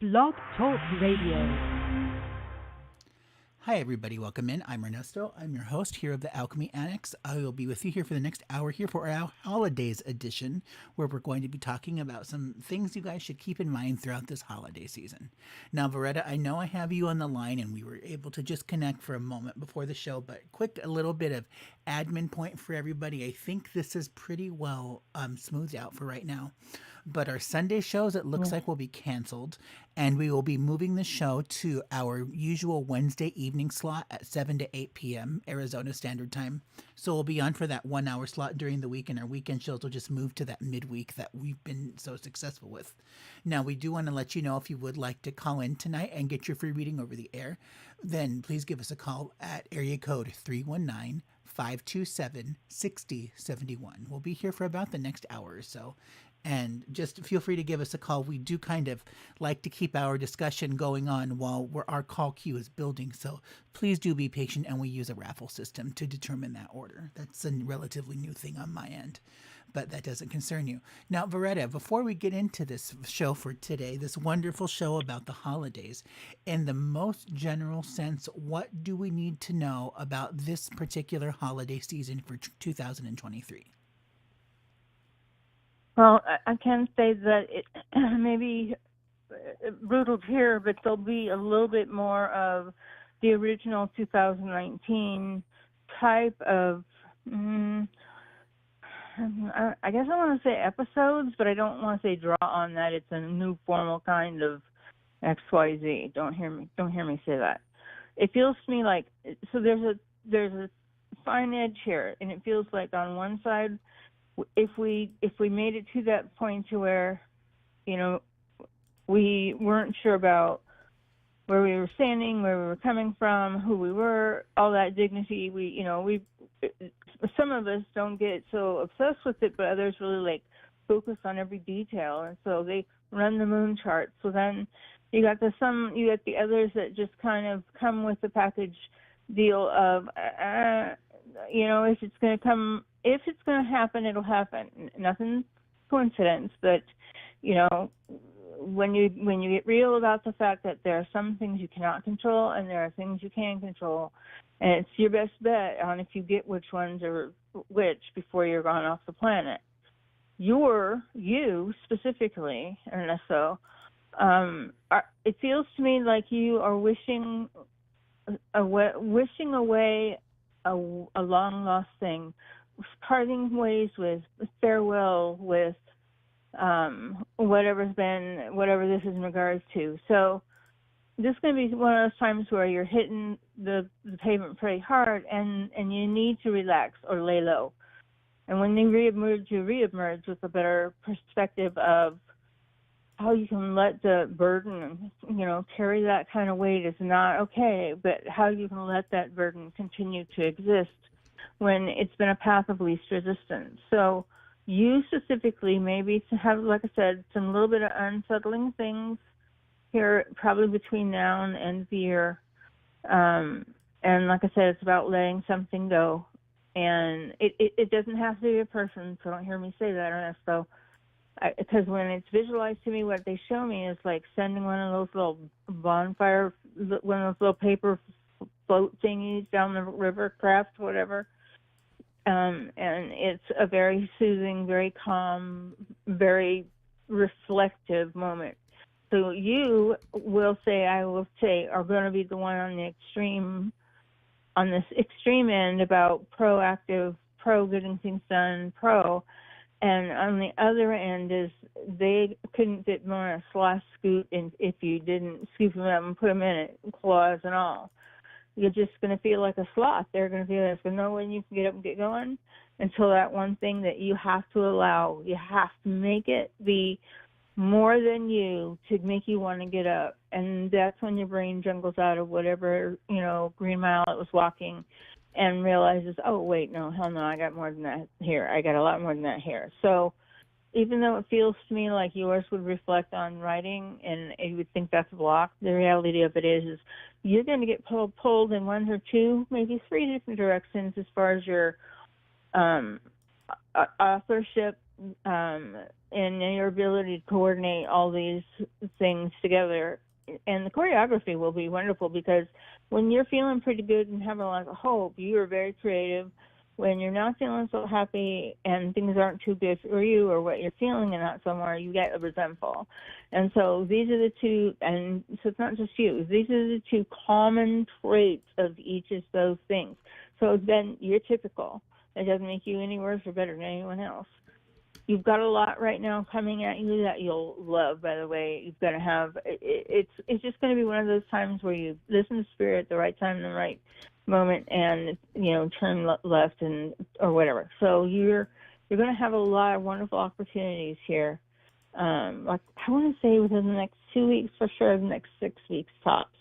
Blog Talk Radio. Hi, everybody. Welcome in. I'm Ernesto. I'm your host here of the Alchemy Annex. I will be with you here for the next hour here for our Holidaze edition, where we're going to be talking about some things you guys should keep in mind throughout this holiday season. Now, Veretta, I know I have you on the line, and we were able to just connect for a moment before the show, but a little bit of admin point for everybody. I think this is pretty well smoothed out for right now. But our Sunday shows, it looks like, will be canceled, and we will be moving the show to our usual Wednesday evening slot at 7 to 8 p.m. Arizona Standard Time. So we'll be on for that 1 hour slot during the week, and our weekend shows will just move to that midweek that we've been so successful with. Now, we do want to let you know if you would like to call in tonight and get your free reading over the air, then please give us a call at area code 319-527-6071. We'll be here for about the next hour or so. And just feel free to give us a call. We do kind of like to keep our discussion going on while our call queue is building. So please do be patient, and we use a raffle system to determine that order. That's a relatively new thing on my end, but that doesn't concern you. Now, Veretta, before we get into this show for today, this wonderful show about the holidays, in the most general sense, what do we need to know about this particular holiday season for 2023? Well, I can say that it may be brutal to hear, but there'll be a little bit more of the original 2019 type of, I guess I want to say episodes, but I don't want to say draw on that. It's a new formal kind of XYZ. Don't hear me say that. It feels to me like, so there's a fine edge here, and it feels like on one side, if we made it to that point to where, we weren't sure about where we were standing, where we were coming from, who we were, all that dignity, some of us don't get so obsessed with it, but others really focus on every detail, and so they run the moon chart. So then you got the others that just kind of come with the package deal of, if it's going to happen, it'll happen. Nothing's coincidence, but, when you get real about the fact that there are some things you cannot control and there are things you can control, and it's your best bet on if you get which ones are which before you're gone off the planet. You specifically, Ernesto, it feels to me like you are wishing away a long lost thing, parting ways with, farewell with, whatever this is in regards to. So this is going to be one of those times where you're hitting the pavement pretty hard, and you need to relax or lay low. And when you reemerge with a better perspective of how you can let the burden, carry that kind of weight is not okay, but how you can let that burden continue to exist when it's been a path of least resistance. So you specifically maybe to have, like I said, some little bit of unsettling things here probably between now and the end of the year. And like I said, it's about letting something go. And it doesn't have to be a person, so don't hear me say that, Ernesto. Because when it's visualized to me, what they show me is like sending one of those little bonfire, one of those little paper float thingies down the river, craft, whatever. And it's a very soothing, very calm, very reflective moment. So you will say, I will say, are going to be the one on this extreme end about proactive, getting things done, and on the other end is they couldn't fit more in a sloth scoot if you didn't scoop them up and put them in it, claws and all. You're just going to feel like a sloth. They're going to feel like there's no way you can get up and get going until that one thing that you have to allow. You have to make it be more than you to make you want to get up. And that's when your brain jungles out of whatever, green mile it was walking and realizes, oh, wait, no, hell no, I got more than that here. I got a lot more than that here. So even though it feels to me like yours would reflect on writing and you would think that's a block, the reality of it is you're going to get pulled in one or two, maybe three different directions as far as your authorship and your ability to coordinate all these things together. And the choreography will be wonderful because when you're feeling pretty good and having a lot of hope, you are very creative. When you're not feeling so happy and things aren't too good for you or what you're feeling and not somewhere, you get resentful. And so these are the two, and so it's not just you. These are the two common traits of each of those things. So then you're typical. It doesn't make you any worse or better than anyone else. You've got a lot right now coming at you that you'll love, by the way. You've got to have, it's just going to be one of those times where you listen to Spirit at the right time, in the right moment, and, turn left or whatever. So you're going to have a lot of wonderful opportunities here. Like I want to say within the next 2 weeks, for sure, the next 6 weeks tops.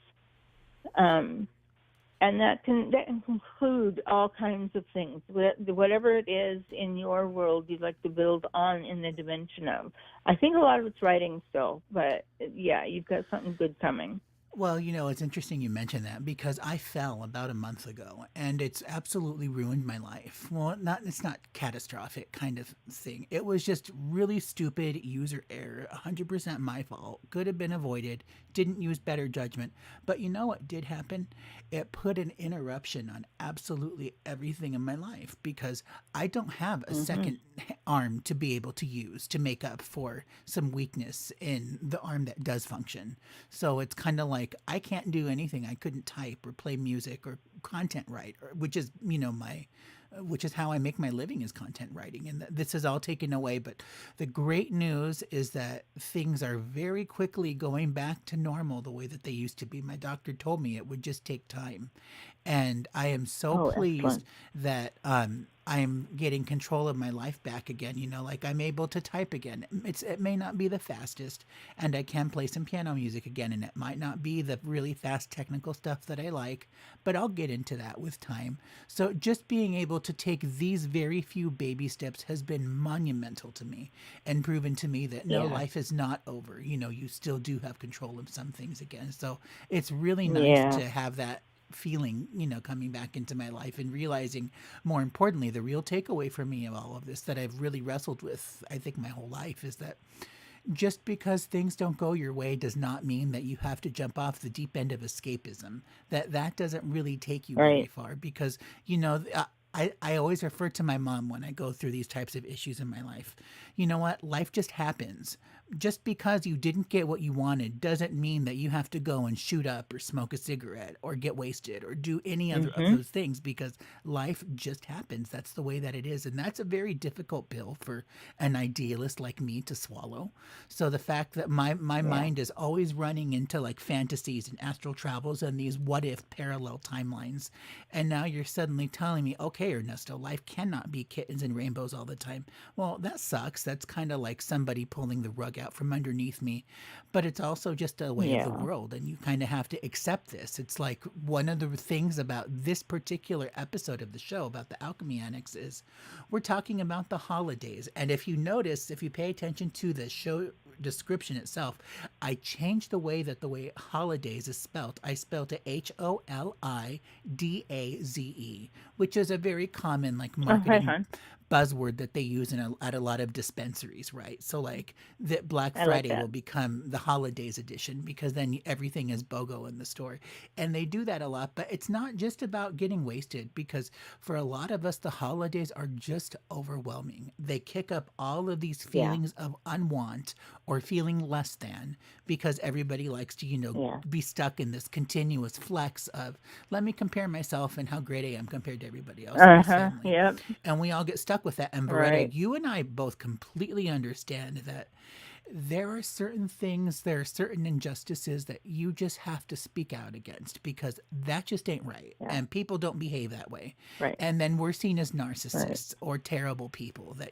And that can include all kinds of things, whatever it is in your world you'd like to build on in the dimension of. I think a lot of it's writing still, but yeah, you've got something good coming. Well, it's interesting you mention that because I fell about a month ago and it's absolutely ruined my life. Well, it's not catastrophic kind of thing. It was just really stupid user error, 100% my fault. Could have been avoided, didn't use better judgment. But you know what did happen? It put an interruption on absolutely everything in my life because I don't have a second arm to be able to use to make up for some weakness in the arm that does function. So it's kind of like I can't do anything. I couldn't type or play music or content write, which is, which is how I make my living is content writing. And this is all taken away. But the great news is that things are very quickly going back to normal the way that they used to be. My doctor told me it would just take time. And I am so pleased excellent. that I'm getting control of my life back again. Like I'm able to type again. It may not be the fastest, and I can play some piano music again, and it might not be the really fast technical stuff that I like, but I'll get into that with time. So just being able to take these very few baby steps has been monumental to me and proven to me that no, life is not over. You still do have control of some things again. So it's really nice to have that feeling, coming back into my life and realizing, more importantly, the real takeaway for me of all of this that I've really wrestled with, I think, my whole life is that just because things don't go your way does not mean that you have to jump off the deep end of escapism. That doesn't really take you very far because, I always refer to my mom when I go through these types of issues in my life. You know what? Life just happens. Just because you didn't get what you wanted doesn't mean that you have to go and shoot up or smoke a cigarette or get wasted or do any other of those things because life just happens. That's the way that it is. And that's a very difficult pill for an idealist like me to swallow. So the fact that my mind is always running into like fantasies and astral travels and these what if parallel timelines. And now you're suddenly telling me, okay, Ernesto, life cannot be kittens and rainbows all the time. Well, that sucks. That's kind of like somebody pulling the rug out from underneath me, but it's also just a way of the world, and you kind of have to accept this. It's like one of the things about this particular episode of the show about the Alchemy Annex is we're talking about the holidays. And if you notice, if you pay attention to the show description itself, I changed the way holidays is spelt. I spelled it HOLIDAZE, which is a very common like marketing buzzword that they use at a lot of dispensaries, right? So like that Black Friday will become the Holidaze edition because then everything is BOGO in the store. And they do that a lot, but it's not just about getting wasted because for a lot of us, the holidays are just overwhelming. They kick up all of these feelings of unwant or feeling less than because everybody likes to, be stuck in this continuous flex of let me compare myself and how great I am compared to everybody else in my family. And we all get stuck with that. And Beretta, you and I both completely understand that there are certain things, there are certain injustices that you just have to speak out against because that just ain't right. And people don't behave that way. And then we're seen as narcissists or terrible people that,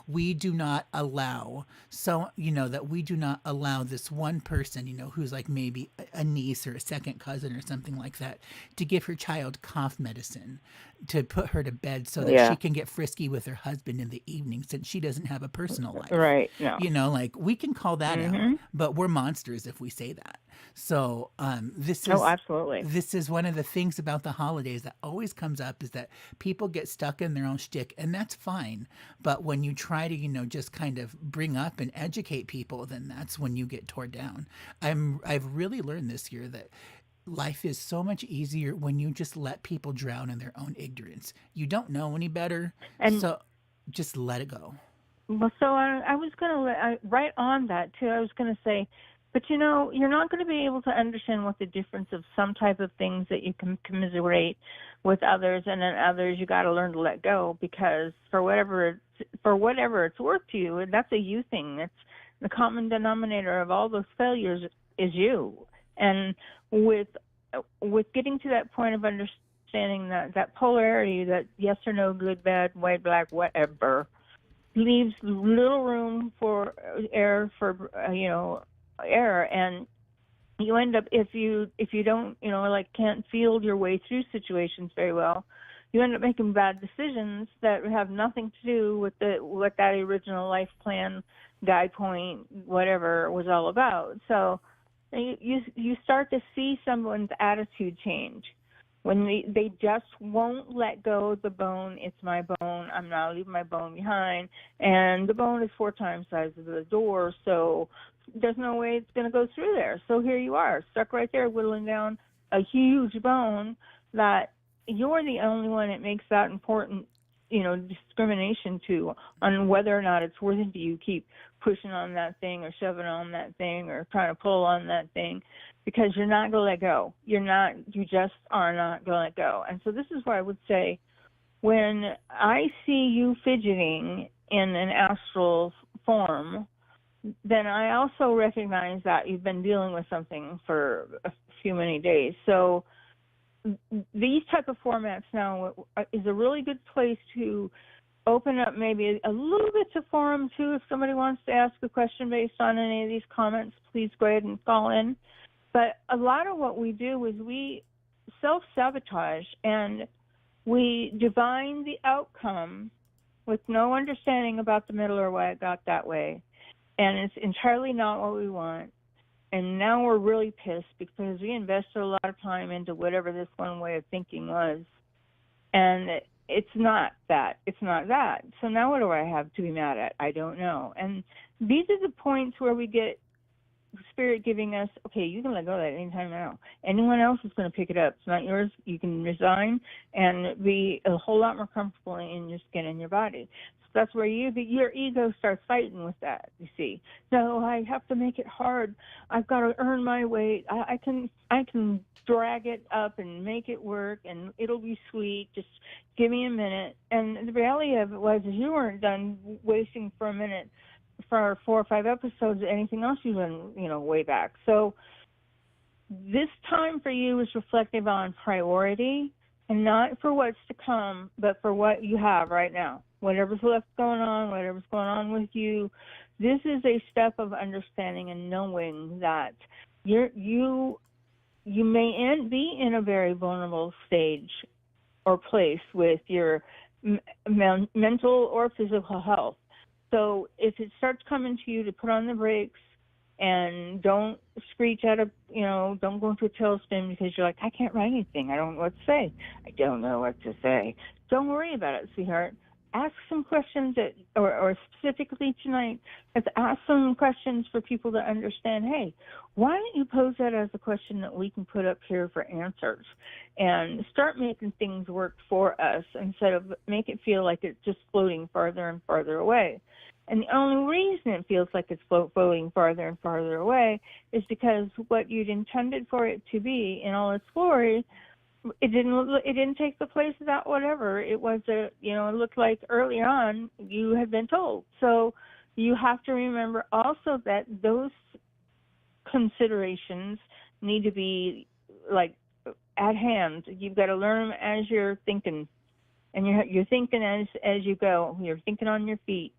we do not allow. So, that we do not allow this one person, who's like maybe a niece or a second cousin or something like that to give her child cough medicine to put her to bed so that she can get frisky with her husband in the evening since she doesn't have a personal life. No. Like we can call that out, but we're monsters if we say that. So absolutely. This is one of the things about the holidays that always comes up, is that people get stuck in their own shtick, and that's fine. But when you try to, just kind of bring up and educate people, then that's when you get torn down. I've really learned this year that life is so much easier when you just let people drown in their own ignorance. You don't know any better, so just let it go. Well, so I was going to, right on that, too, I was going to say, but you're not going to be able to understand what the difference of some type of things that you can commiserate with others, and then others you got to learn to let go, because for whatever it's worth to you, that's a you thing. It's the common denominator of all those failures is you. And with getting to that point of understanding that polarity, that yes or no, good, bad, white, black, whatever, leaves little room for error, and you end up, if you don't can't field your way through situations very well, you end up making bad decisions that have nothing to do with what that original life plan, guide point, whatever was all about. So you start to see someone's attitude change when they just won't let go of the bone. It's my bone. I'm not leaving my bone behind. And the bone is 4 times the size of the door, so there's no way it's going to go through there. So here you are, stuck right there, whittling down a huge bone that you're the only one it makes that important, discrimination to, on whether or not it's worth it to you keep pushing on that thing or shoving on that thing or trying to pull on that thing, because you're not going to let go. You just are not going to let go. And so this is why I would say, when I see you fidgeting in an astral form, then I also recognize that you've been dealing with something for a few many days. So these type of formats now is a really good place to open up maybe a little bit to forum too. If somebody wants to ask a question based on any of these comments, please go ahead and call in. But a lot of what we do is we self-sabotage, and we divine the outcome with no understanding about the middle or why it got that way. And it's entirely not what we want. And now we're really pissed because we invested a lot of time into whatever this one way of thinking was. And it's not that. It's not that. So now what do I have to be mad at? I don't know. And these are the points where we get Spirit giving us, okay, you can let go of that anytime now. Anyone else is going to pick it up. It's not yours. You can resign and be a whole lot more comfortable in your skin and your body. So that's where your ego starts fighting with that, you see. No, I have to make it hard. I've got to earn my weight. I can drag it up and make it work, and it'll be sweet. Just give me a minute. And the reality of it was, is you weren't done wasting for a minute for 4 or 5 episodes of anything else you've done, way back. So this time for you is reflective on priority, and not for what's to come, but for what you have right now. Whatever's left going on, whatever's going on with you, this is a step of understanding and knowing that you may be in a very vulnerable stage or place with your mental or physical health. So if it starts coming to you, to put on the brakes and don't screech out don't go into a tailspin because you're like, I can't write anything. I don't know what to say. I don't know what to say. Don't worry about it, sweetheart. Ask some questions or specifically tonight, let's ask some questions for people to understand, hey, why don't you pose that as a question that we can put up here for answers, and start making things work for us instead of make it feel like it's just floating farther and farther away. And the only reason it feels like it's floating farther and farther away is because what you'd intended for it to be in all its glory, it didn't take the place of that whatever. It was it looked like early on you had been told. So you have to remember also that those considerations need to be like at hand. You've got to learn them as you're thinking, and you're thinking as you go. You're thinking on your feet,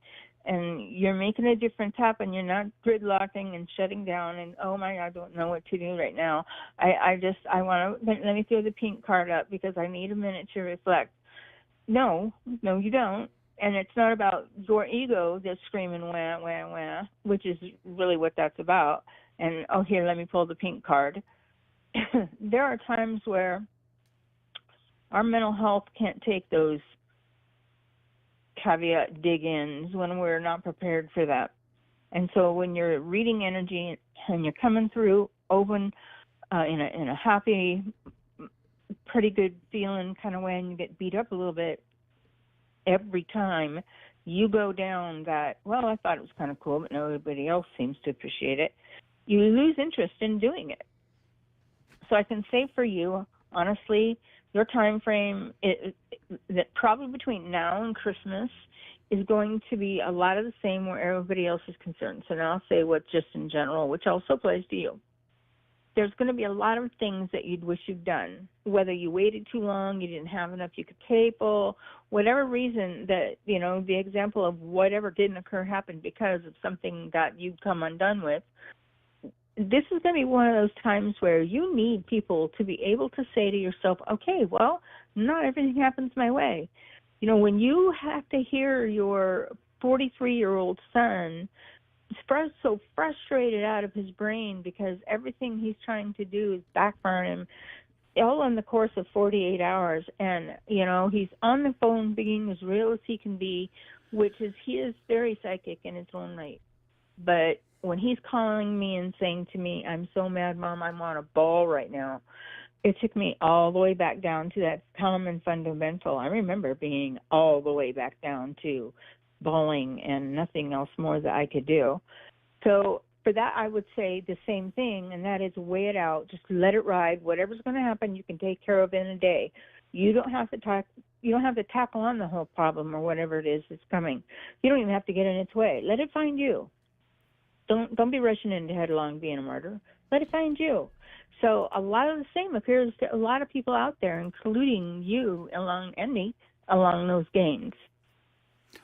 and you're making a difference happen. You're not gridlocking and shutting down and, oh my God, I don't know what to do right now. I want to, let me throw the pink card up because I need a minute to reflect. No, you don't. And it's not about your ego that's screaming wah, wah, wah, which is really what that's about. And, oh, here, let me pull the pink card. There are times where our mental health can't take those caveat dig-ins when we're not prepared for that. And so when you're reading energy and you're coming through open in a happy, pretty good feeling kind of way, and you get beat up a little bit, every time you go down that, well, I thought it was kind of cool, but nobody else seems to appreciate it, you lose interest in doing it. So I can say for you, honestly, your time frame that probably between now and Christmas is going to be a lot of the same where everybody else is concerned. So now I'll say what just in general, which also applies to you. There's going to be a lot of things that you'd wish you'd done, whether you waited too long, you didn't have enough you could table, whatever reason that, you know, the example of whatever didn't occur happened because of something that you'd come undone with. This is going to be one of those times where you need people to be able to say to yourself, okay, well, not everything happens my way. You know, when you have to hear your 43-year-old son so frustrated out of his brain because everything he's trying to do is backfire him all in the course of 48 hours, and, you know, he's on the phone being as real as he can be, which is he is very psychic in his own right. But when he's calling me and saying to me, I'm so mad, Mom, I'm on a ball right now, it took me all the way back down to that common fundamental. I remember being all the way back down to bawling and nothing else more that I could do. So for that, I would say the same thing, and that is weigh it out. Just let it ride. Whatever's going to happen, you can take care of in a day. You don't have to talk. You don't have to tackle on the whole problem or whatever it is that's coming. You don't even have to get in its way. Let it find you. Don't be rushing into headlong being a martyr. Let it find you. So a lot of the same appears to a lot of people out there, including you and me, along those gains.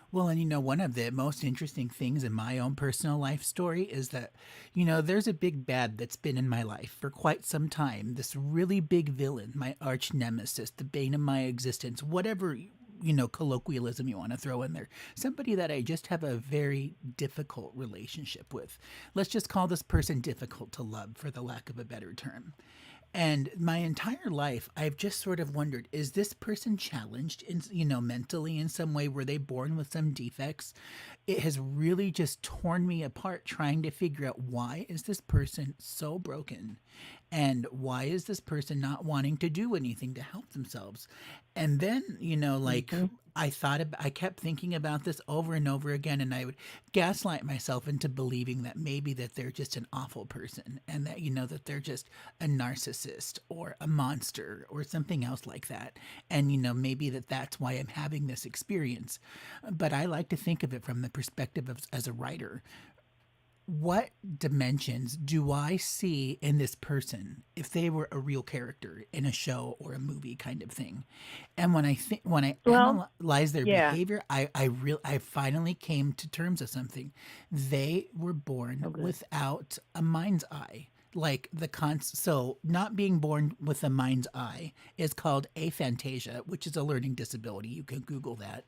Well, and you know, one of the most interesting things in my own personal life story is that, you know, there's a big bad that's been in my life for quite some time. This really big villain, my arch nemesis, the bane of my existence, whatever, you know, colloquialism you want to throw in there. Somebody that I just have a very difficult relationship with. Let's just call this person difficult to love, for the lack of a better term. And my entire life, I've just sort of wondered, is this person challenged in, you know, mentally in some way? Were they born with some defects? It has really just torn me apart trying to figure out, why is this person so broken? And why is this person not wanting to do anything to help themselves? And then, you know, like, I kept thinking about this over and over again, and I would gaslight myself into believing that maybe that they're just an awful person, and that, you know, that they're just a narcissist or a monster or something else like that. And, you know, maybe that's why I'm having this experience. But I like to think of it from the perspective of, as a writer, what dimensions do I see in this person if they were a real character in a show or a movie kind of thing? And when I analyze their behavior, I finally came to terms with something. They were born without a mind's eye. Like so not being born with a mind's eye is called aphantasia, which is a learning disability. You can Google that.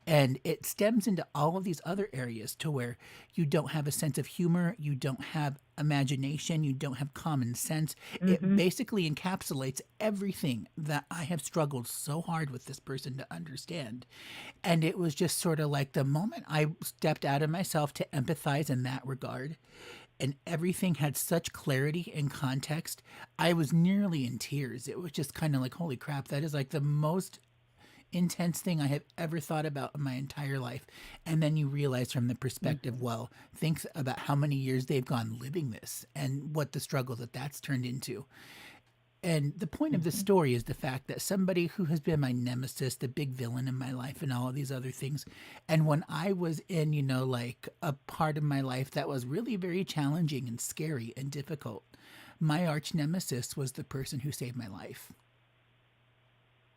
And it stems into all of these other areas to where you don't have a sense of humor, you don't have imagination, you don't have common sense. It basically encapsulates everything that I have struggled so hard with this person to understand. And it was just sort of like the moment I stepped out of myself to empathize in that regard, and everything had such clarity and context, I was nearly in tears. It was just kind of like, holy crap, that is like the most intense thing I have ever thought about in my entire life. And then you realize from the perspective, well, think about how many years they've gone living this and what the struggle that's turned into. And the point of the story is the fact that somebody who has been my nemesis, the big villain in my life and all of these other things. And when I was in, you know, like a part of my life that was really very challenging and scary and difficult, my arch nemesis was the person who saved my life.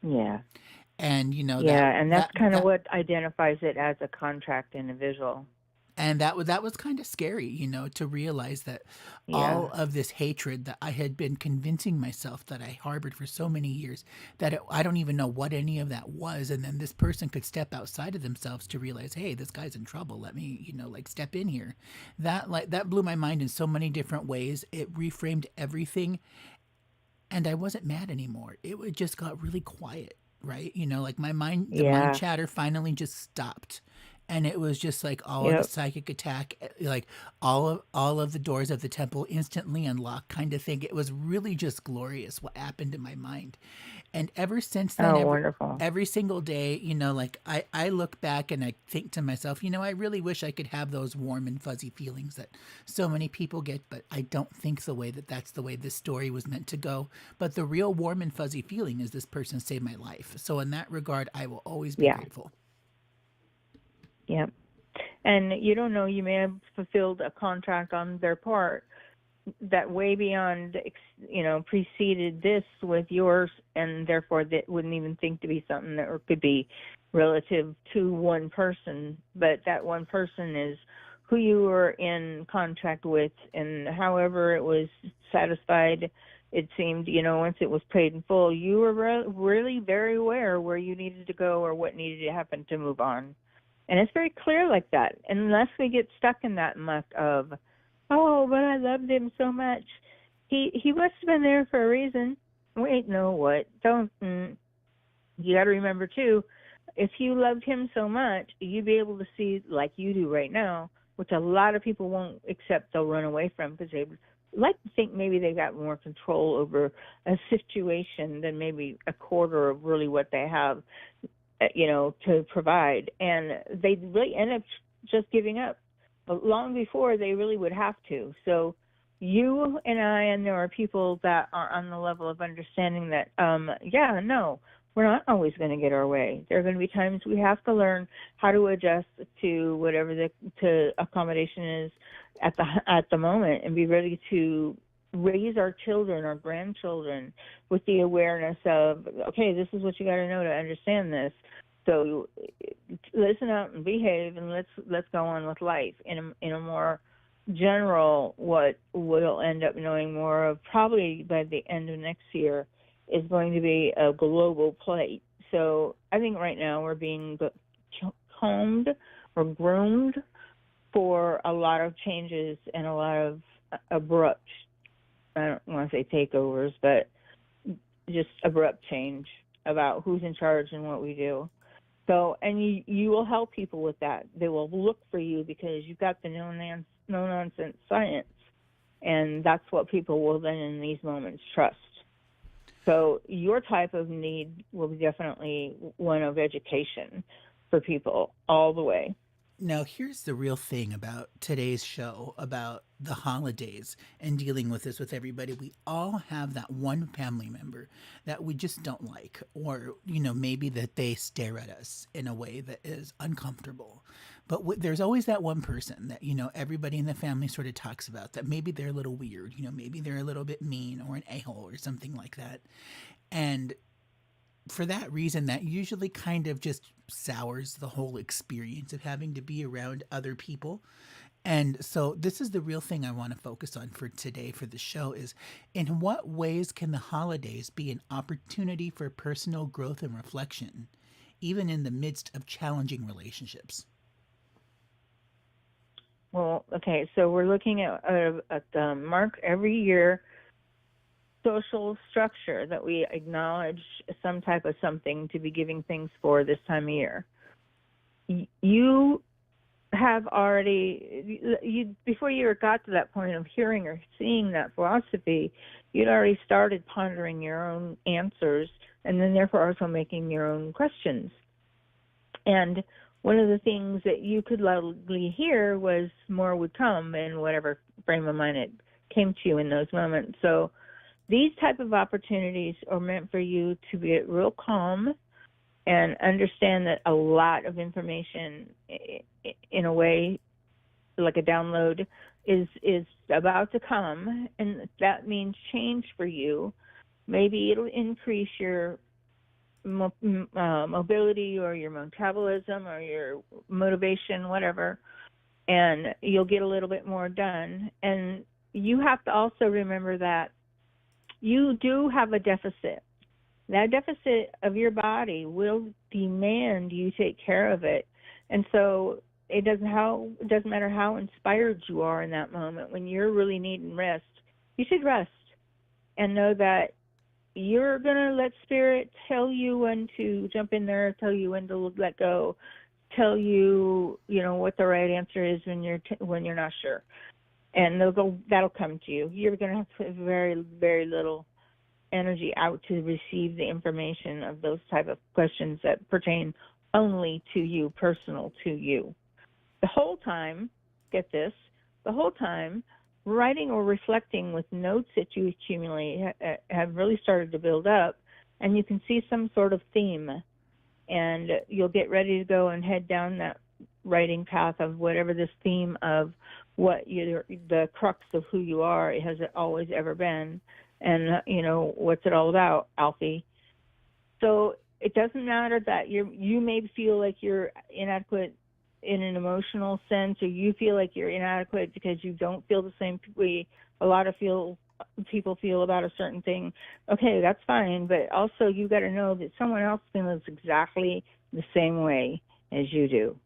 Yeah. And, you know, and that's kind of what identifies it as a contract individual. And that was kind of scary, to realize that all Yeah. of this hatred that I had been convincing myself that I harbored for so many years, that I don't even know what any of that was. And then this person could step outside of themselves to realize, hey, this guy's in trouble. Let me, like, step in here. That blew my mind in so many different ways. It reframed everything, and I wasn't mad anymore. It just got really quiet, right? Like the mind Yeah. chatter finally just stopped. And it was just like all of the Yep. psychic attack, like all of the doors of the temple instantly unlocked kind of thing. It was really just glorious what happened in my mind. And ever since then, Oh, every wonderful. every single day, like I look back and I think to myself, I really wish I could have those warm and fuzzy feelings that so many people get, but I don't think that's the way this story was meant to go. But the real warm and fuzzy feeling is this person saved my life. So in that regard, I will always be Yeah. grateful. Yep. And you don't know, you may have fulfilled a contract on their part that way beyond, preceded this with yours, and therefore that wouldn't even think to be something that could be relative to one person. But that one person is who you were in contract with, and however it was satisfied, it seemed, once it was paid in full, you were really very aware where you needed to go or what needed to happen to move on. And it's very clear like that. And unless we get stuck in that muck of, oh, but I loved him so much. He must have been there for a reason. Wait, no, what? Don't. You got to remember, too, if you loved him so much, you'd be able to see, like you do right now, which a lot of people won't accept, they'll run away from because they like to think maybe they got more control over a situation than maybe a quarter of really what they have, to provide. And they really end up just giving up long before they really would have to. So you and I, and there are people that are on the level of understanding that, no, we're not always going to get our way. There are going to be times we have to learn how to adjust to whatever the accommodation is at the moment, and be ready to raise our children, our grandchildren, with the awareness of, okay, this is what you got to know to understand this. So listen up and behave, and let's go on with life in a more general. What we'll end up knowing more of probably by the end of next year is going to be a global plate. So I think right now we're being combed or groomed for a lot of changes and a lot of abrupt, I don't want to say takeovers, but just abrupt change about who's in charge and what we do. So, and you will help people with that. They will look for you because you've got the no-nonsense science, and that's what people will then in these moments trust. So your type of need will be definitely one of education for people all the way. Now, here's the real thing about today's show, about the holidays and dealing with this with everybody. We all have that one family member that we just don't like, or, maybe that they stare at us in a way that is uncomfortable. But there's always that one person that, everybody in the family sort of talks about, that maybe they're a little weird, maybe they're a little bit mean or an a-hole or something like that. And for that reason, that usually kind of just sours the whole experience of having to be around other people. And so this is the real thing I want to focus on for today for the show is, in what ways can the holidays be an opportunity for personal growth and reflection, even in the midst of challenging relationships? Well, okay, so we're looking at the mark every year social structure that we acknowledge some type of something to be giving things for this time of year. You have already, before you got to that point of hearing or seeing that philosophy, you'd already started pondering your own answers, and then therefore also making your own questions. And one of the things that you could loudly hear was more would come in whatever frame of mind it came to you in those moments. So these type of opportunities are meant for you to be real calm and understand that a lot of information, in a way, like a download, is about to come, and that means change for you. Maybe it'll increase your mobility or your metabolism or your motivation, whatever. and you'll get a little bit more done. And you have to also remember that you do have a deficit. That deficit of your body will demand you take care of it. And so it doesn't matter how inspired you are in that moment. When you're really needing rest, you should rest and know that you're going to let Spirit tell you when to jump in there, tell you when to let go, tell you, what the right answer is when you're not sure. And that'll come to you. You're going to have to put very, very little energy out to receive the information of those type of questions that pertain only to you, personal to you. The whole time, get this, writing or reflecting with notes that you accumulate have really started to build up, and you can see some sort of theme, and you'll get ready to go and head down that writing path of whatever this theme of what the crux of who you are has always ever been, and what's it all about, Alfie. So it doesn't matter that you may feel like you're inadequate in an emotional sense, or you feel like you're inadequate because you don't feel the same way a lot of people feel about a certain thing. Okay, that's fine, but also you got to know that someone else feels exactly the same way as you do,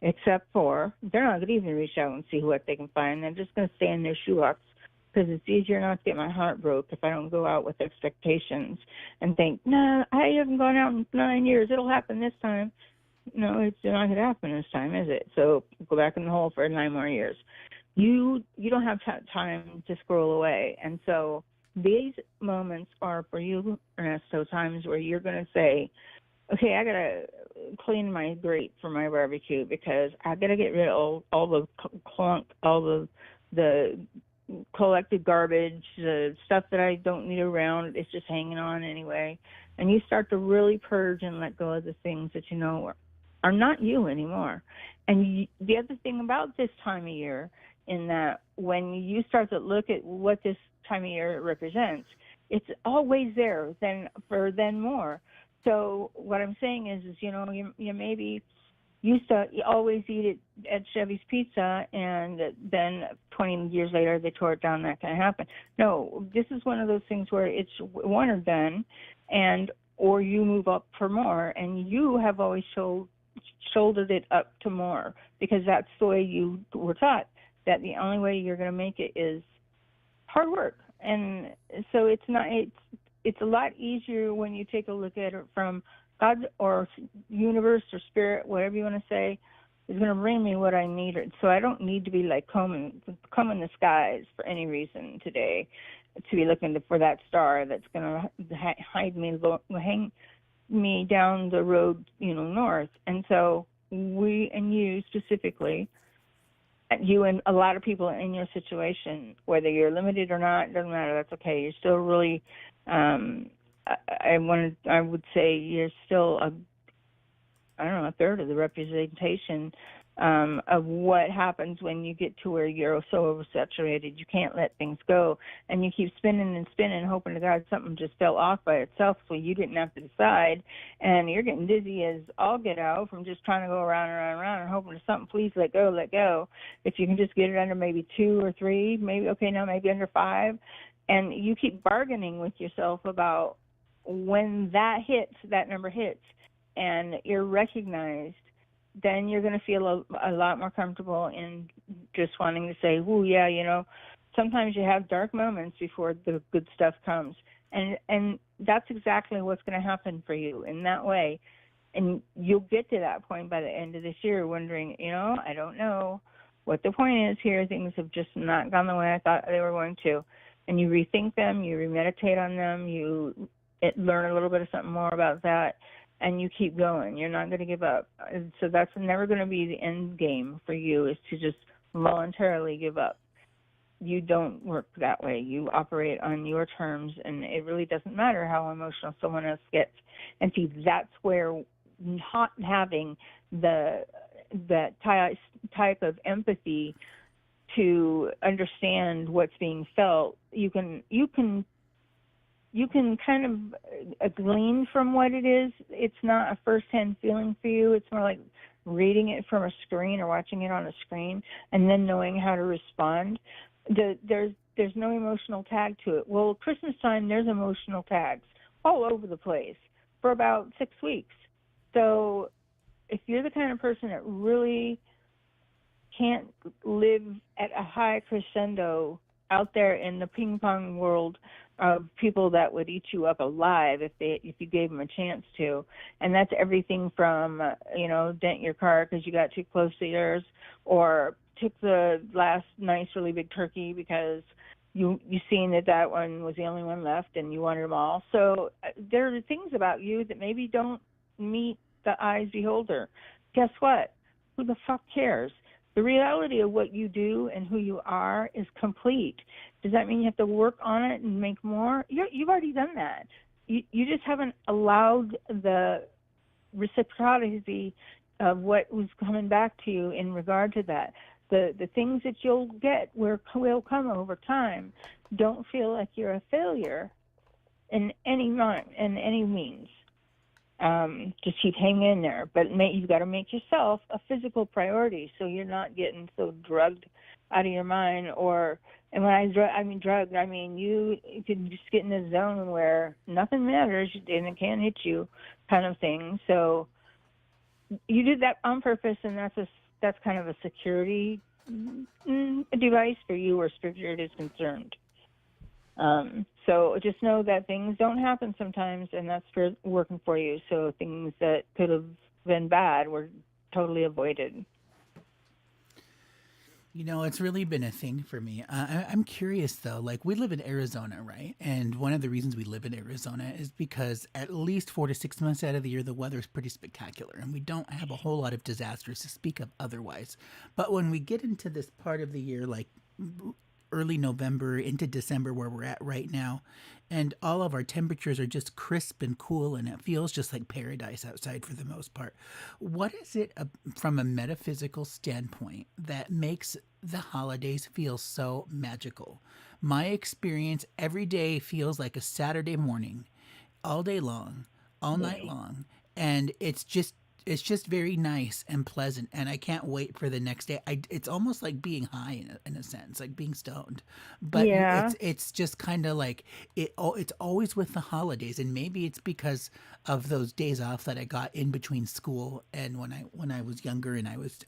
except for they're not going to even reach out and see what they can find. They're just going to stay in their shoebox, because it's easier not to get my heart broke if I don't go out with expectations and think, nah, I haven't gone out in 9 years. It'll happen this time. No, it's not going to happen this time, is it? So go back in the hole for 9 more years. You don't have time to scroll away. And so these moments are for you, Ernesto, times where you're going to say, okay, I got to clean my grate for my barbecue because I got to get rid of all the clunk, all the collected garbage, the stuff that I don't need around. It's just hanging on anyway. And you start to really purge and let go of the things that are not you anymore. And the other thing about this time of year, in that when you start to look at what this time of year represents, it's always there, then more. So what I'm saying is you maybe used to always eat it at Chevy's Pizza, and then 20 years later they tore it down. That can happen. No, this is one of those things where it's one or done, or you move up for more, and you have always shouldered it up to more, because that's the way you were taught, that the only way you're going to make it is hard work. And so it's a lot easier when you take a look at it from God or universe or spirit, whatever you want to say, is going to bring me what I need. So I don't need to be like combing the skies for any reason today to be looking for that star that's going to hang me down the road, north. And so we, and you specifically, you and a lot of people in your situation, whether you're limited or not, doesn't matter. That's okay. You're still really, I would say you're still a third of the representation of what happens when you get to where you're so oversaturated you can't let things go, and you keep spinning and spinning, hoping to God something just fell off by itself so you didn't have to decide, and you're getting dizzy as all get out from just trying to go around and around and around and hoping to something, please let go. If you can just get it under maybe 2 or 3, maybe maybe under 5, and you keep bargaining with yourself about when that number hits, and you're recognized, then you're going to feel a lot more comfortable in just wanting to say, "Ooh, yeah, sometimes you have dark moments before the good stuff comes." And that's exactly what's going to happen for you in that way. And you'll get to that point by the end of this year wondering, I don't know what the point is here. Things have just not gone the way I thought they were going to. And you rethink them, you remeditate on them, you learn a little bit of something more about that, and you keep going. You're not going to give up. So that's never going to be the end game for you, is to just voluntarily give up. You don't work that way. You operate on your terms, and it really doesn't matter how emotional someone else gets. And see, that's where not having that type of empathy to understand what's being felt, you can kind of glean from what it is. It's not a first-hand feeling for you. It's more like reading it from a screen or watching it on a screen and then knowing how to respond, there's no emotional tag to it. Well, Christmas time, there's emotional tags all over the place for about 6 weeks. So if you're the kind of person that really can't live at a high crescendo out there in the ping pong world of people that would eat you up alive if you gave them a chance to, and that's everything from dent your car because you got too close to yours, or took the last nice really big turkey because you seen that one was the only one left and you wanted them all. So there are things about you that maybe don't meet the eye's beholder. Guess what? Who the fuck cares? The reality of what you do and who you are is complete. Does that mean you have to work on it and make more? You've already done that. You just haven't allowed the reciprocity of what was coming back to you in regard to that. The things that you'll get will come over time. Don't feel like you're a failure in any means. Just keep hanging in there. But you've got to make yourself a physical priority so you're not getting so drugged out of your mind. And when I mean drugged, I mean you can just get in a zone where nothing matters and it can't hit you kind of thing. So you did that on purpose, and that's kind of a security device for you where spirit is concerned. So just know that things don't happen sometimes, and that's for working for you. So things that could have been bad were totally avoided. It's really been a thing for me. I'm curious, though. Like, we live in Arizona, right? And one of the reasons we live in Arizona is because at least 4 to 6 months out of the year, the weather is pretty spectacular, and we don't have a whole lot of disasters to speak of otherwise. But when we get into this part of the year, like early November into December, where we're at right now, and all of our temperatures are just crisp and cool, and it feels just like paradise outside for the most part. What is it from a metaphysical standpoint that makes the holidays feel so magical? My experience every day feels like a Saturday morning, all day long, all night long, and it's just very nice and pleasant, and I can't wait for the next day. It's almost like being high in a sense, like being stoned. But Yeah. it's just kind of like it's always with the holidays, and maybe it's because of those days off that I got in between school and when I was younger, and I was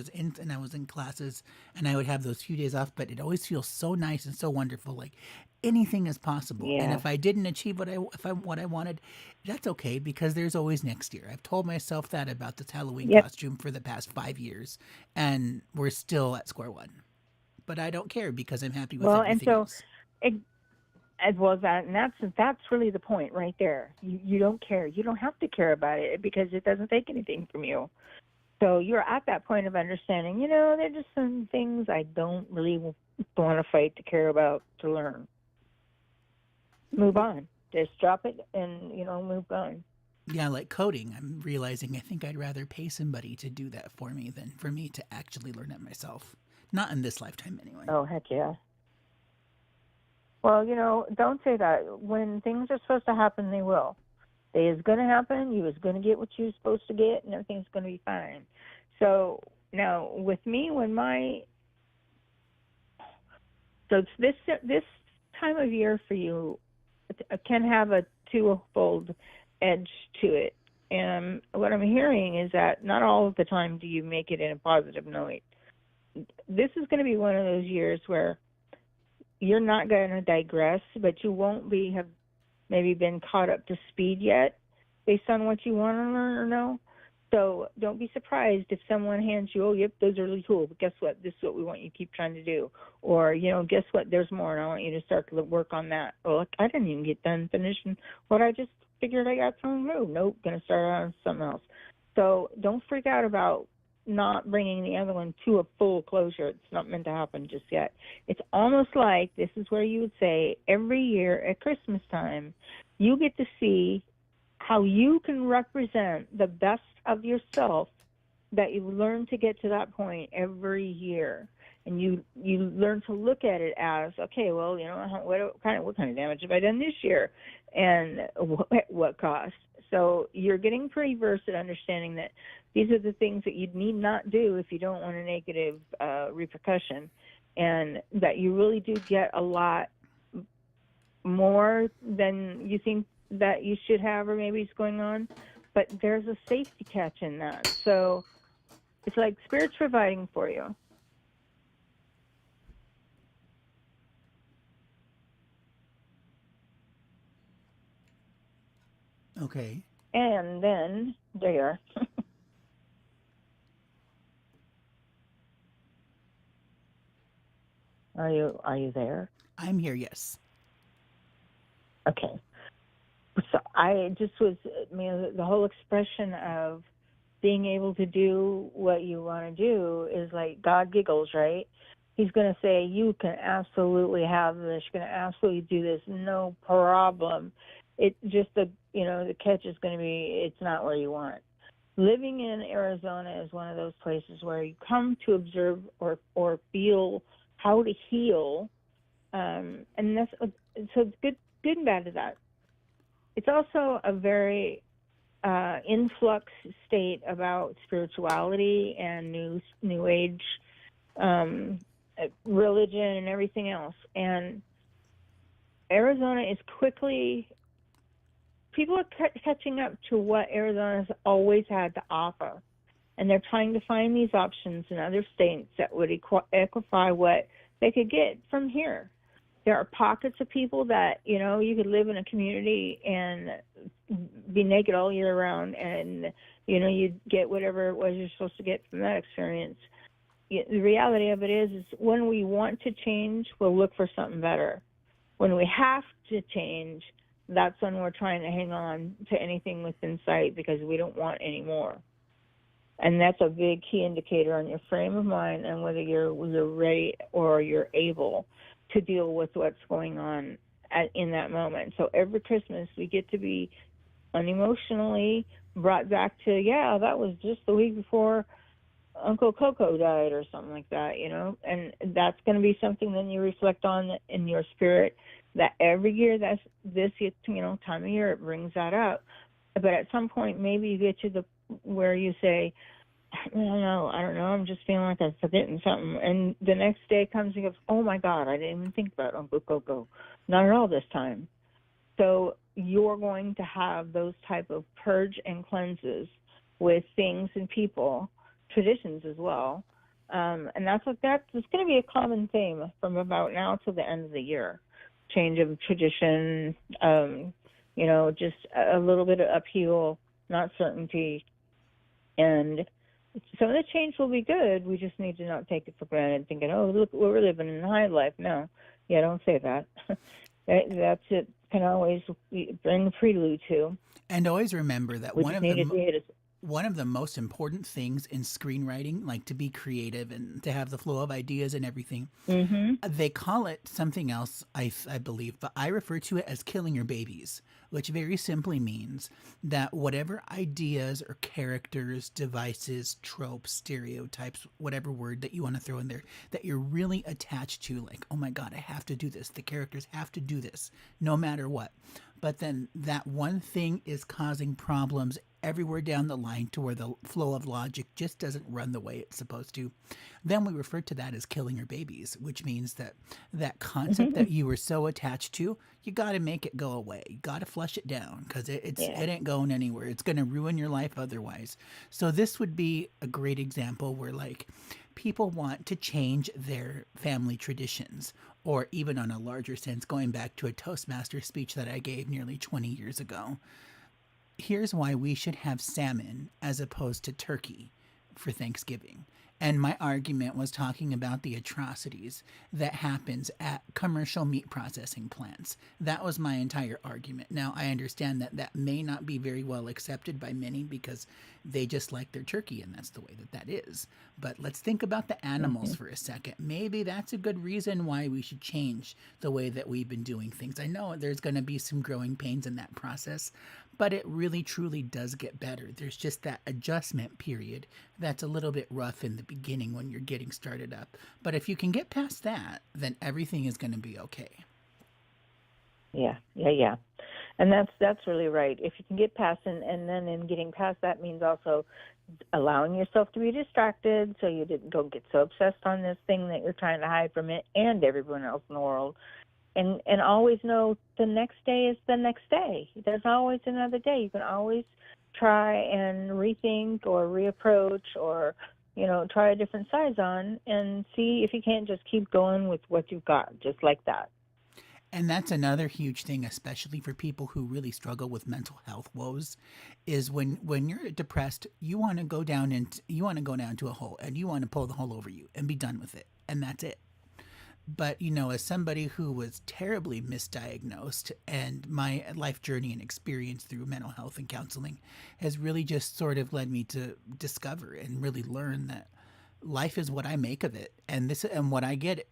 in classes, and I would have those few days off. But it always feels so nice and so wonderful, like anything is possible. Yeah. And if I didn't achieve what I wanted, that's okay, because there's always next year. I've told myself that about this Halloween costume for the past 5 years, and we're still at square one. But I don't care because I'm happy with everything else. That's really the point right there. You don't care. You don't have to care about it because it doesn't take anything from you. So you're at that point of understanding, there are just some things I don't really want to fight to care about to learn. Move on. Just drop it and, move on. Yeah, like coding. I'm realizing I think I'd rather pay somebody to do that for me than for me to actually learn it myself. Not in this lifetime, anyway. Oh, heck yeah. Well, don't say that. When things are supposed to happen, they will. They is going to happen. You is going to get what you're supposed to get, and everything's going to be fine. So now, with me, so this time of year for you can have a twofold edge to it. And what I'm hearing is that not all of the time do you make it in a positive note. This is going to be one of those years where you're not going to digress, but you won't have maybe been caught up to speed yet based on what you want to learn or know. So don't be surprised if someone hands you, oh, yep, those are really cool, but guess what? This is what we want you to keep trying to do. Or, guess what? There's more, and I want you to start to work on that. Oh, I didn't even get done finishing what I just figured I got thrown through. Nope, going to start on something else. So don't freak out about not bringing the other one to a full closure. It's not meant to happen just yet. It's almost like this is where you would say every year at Christmas time, you get to see how you can represent the best of yourself that you learn to get to that point every year. And you learn to look at it as, okay, well, what kind of damage have I done this year, and what cost? So you're getting pretty versed at understanding that these are the things that you need not do if you don't want a negative repercussion, and that you really do get a lot more than you think that you should have or maybe is going on, but there's a safety catch in that. So it's like Spirit's providing for you. Okay. And then there you are. Are you there? I'm here, yes. Okay. So I just was, the whole expression of being able to do what you want to do is like God giggles, right? He's going to say, you can absolutely have this. You can absolutely do this. No problem. It just, the catch is going to be, it's not where you want. Living in Arizona is one of those places where you come to observe or feel how to heal. And that's, so good and bad to that. It's also a very influx state about spirituality and new age religion and everything else. And Arizona is quickly, people are catching up to what Arizona's always had to offer. And they're trying to find these options in other states that would equify what they could get from here. There are pockets of people that, you could live in a community and be naked all year round and, you'd get whatever it was you're supposed to get from that experience. The reality of it is when we want to change, we'll look for something better. When we have to change, that's when we're trying to hang on to anything within sight because we don't want any more. And that's a big key indicator on your frame of mind and whether you're ready or you're able to deal with what's going on in that moment. So every Christmas we get to be unemotionally brought back to, that was just the week before Uncle Coco died or something like that, and that's going to be something then you reflect on in your spirit, that every year that's this time of year it brings that up. But at some point maybe you get to the where you say, I don't know, I'm just feeling like I'm forgetting something. And the next day comes and goes, oh, my God, I didn't even think about Uncle Coco. Not at all this time. So you're going to have those type of purge and cleanses with things and people, traditions as well. And it's going to be a common theme from about now till the end of the year. Change of tradition, just a little bit of upheaval, not certainty. And some of the change will be good. We just need to not take it for granted, thinking, oh, look, we're living in high life. No. Yeah, don't say that. That's it. Can always bring a prelude to. And always remember that one of the most important things in screenwriting, like to be creative and to have the flow of ideas and everything, they call it something else, I believe, but I refer to it as killing your babies, which very simply means that whatever ideas or characters, devices, tropes, stereotypes, whatever word that you want to throw in there, that you're really attached to, like, oh my God, I have to do this. The characters have to do this no matter what. But then that one thing is causing problems everywhere down the line to where the flow of logic just doesn't run the way it's supposed to. Then we refer to that as killing your babies, which means that that concept that you were so attached to, you got to make it go away. You got to flush it down because it ain't going anywhere. It's going to ruin your life otherwise. So this would be a great example where, like, people want to change their family traditions, or even on a larger sense, going back to a Toastmaster speech that I gave nearly 20 years ago. Here's why we should have salmon as opposed to turkey for Thanksgiving. And my argument was talking about the atrocities that happens at commercial meat processing plants. That was my entire argument. Now, I understand that that may not be very well accepted by many because they just like their turkey, and that's the way that is. But let's think about the animals for a second. Maybe that's a good reason why we should change the way that we've been doing things. I know there's going to be some growing pains in that process, but it really truly does get better. There's just that adjustment period that's a little bit rough in the beginning when you're getting started up. But if you can get past that, then everything is going to be okay. Yeah. And that's really right. If you can get past, and then in getting past that means also allowing yourself to be distracted, so you don't get so obsessed on this thing that you're trying to hide from it and everyone else in the world. And always know the next day is the next day. There's always another day. You can always try and rethink or reapproach, or try a different size on, and see if you can't just keep going with what you've got, just like that. And that's another huge thing, especially for people who really struggle with mental health woes, is when you're depressed, you want to go down to a hole, and you want to pull the hole over you and be done with it, and that's it. But as somebody who was terribly misdiagnosed, and my life journey and experience through mental health and counseling has really just sort of led me to discover and really learn that life is what I make of it, and what I get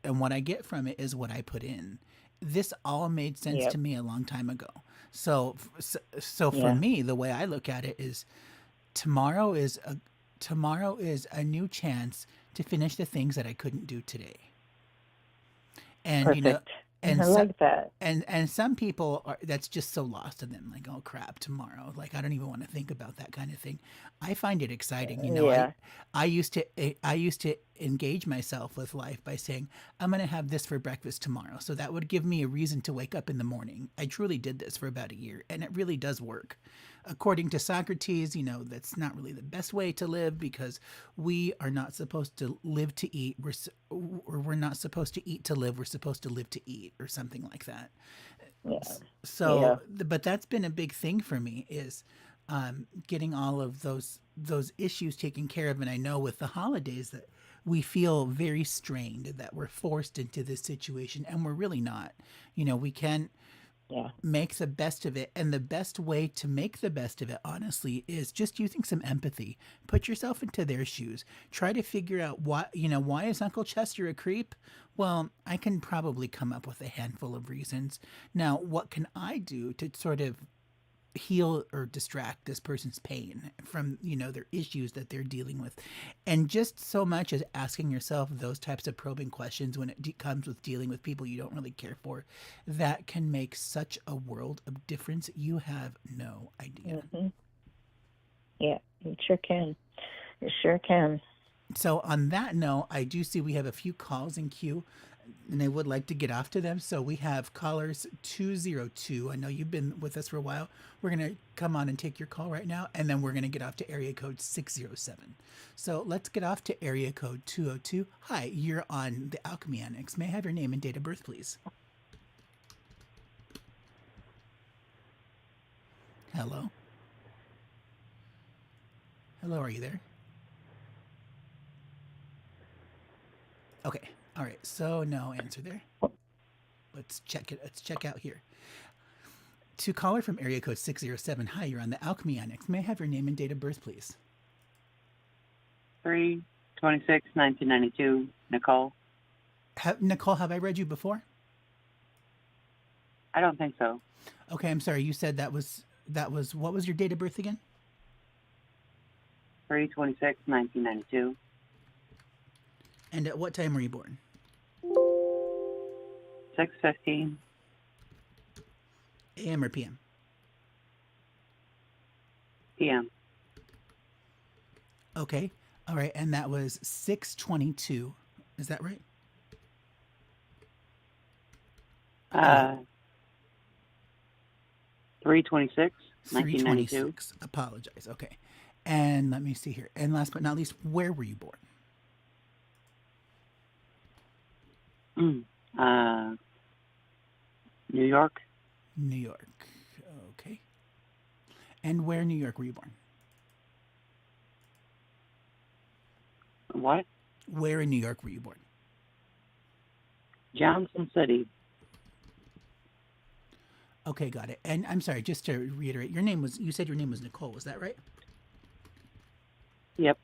from it is what I put in. This all made sense Yep. to me a long time ago. So for Yeah. me, the way I look at it is tomorrow is a new chance to finish the things that I couldn't do today. And Perfect. and I so, like that. and some people that's just so lost in them, like, oh crap, tomorrow, like I don't even want to think about that kind of thing. I find it exciting. Yeah. I used to engage myself with life by saying, I'm going to have this for breakfast tomorrow, so that would give me a reason to wake up in the morning. I truly did this for about a year, and it really does work. According to Socrates, that's not really the best way to live, because we are not supposed to live to eat. We're not supposed to eat to live. We're supposed to live to eat, or something like that. Yeah. So, but that's been a big thing for me, is getting all of those issues taken care of. And I know with the holidays that we feel very strained, that we're forced into this situation, and we're really not. We can make the best of it. And the best way to make the best of it, honestly, is just using some empathy. Put yourself into their shoes. Try to figure out why is Uncle Chester a creep? Well, I can probably come up with a handful of reasons. Now, what can I do to sort of heal or distract this person's pain from their issues that they're dealing with? And just so much as asking yourself those types of probing questions when it comes with dealing with people you don't really care for, that can make such a world of difference. You have no idea. Mm-hmm. Yeah, it sure can. It sure can. So on that note, I do see we have a few calls in queue, and I would like to get off to them. So we have callers 202. I know you've been with us for a while. We're going to come on and take your call right now, and then we're going to get off to area code 607. So let's get off to area code 202. Hi, you're on the Alchemy Annex. May I have your name and date of birth, please? Hello? Hello, are you there? Okay. All right. So no answer there. Let's check it. Let's check out here. To caller from area code 607. Hi, you're on the Alchemy Annex. May I have your name and date of birth, please? 3/26/1992. Nicole. Nicole, have I read you before? I don't think so. Okay, I'm sorry. You said that was what was your date of birth again? 3/26/1992. And at what time were you born? 6:15 AM or PM? p.m. Okay. All right. And that was 6:22. Is that right? 3/26/1992. 3:26. Apologize. Okay. And let me see here. And last but not least, where were you born? New York. New York. Okay. And where in New York were you born? What? Where in New York were you born? Johnson City. Okay, got it. And I'm sorry, just to reiterate, you said your name was Nicole, was that right? Yep.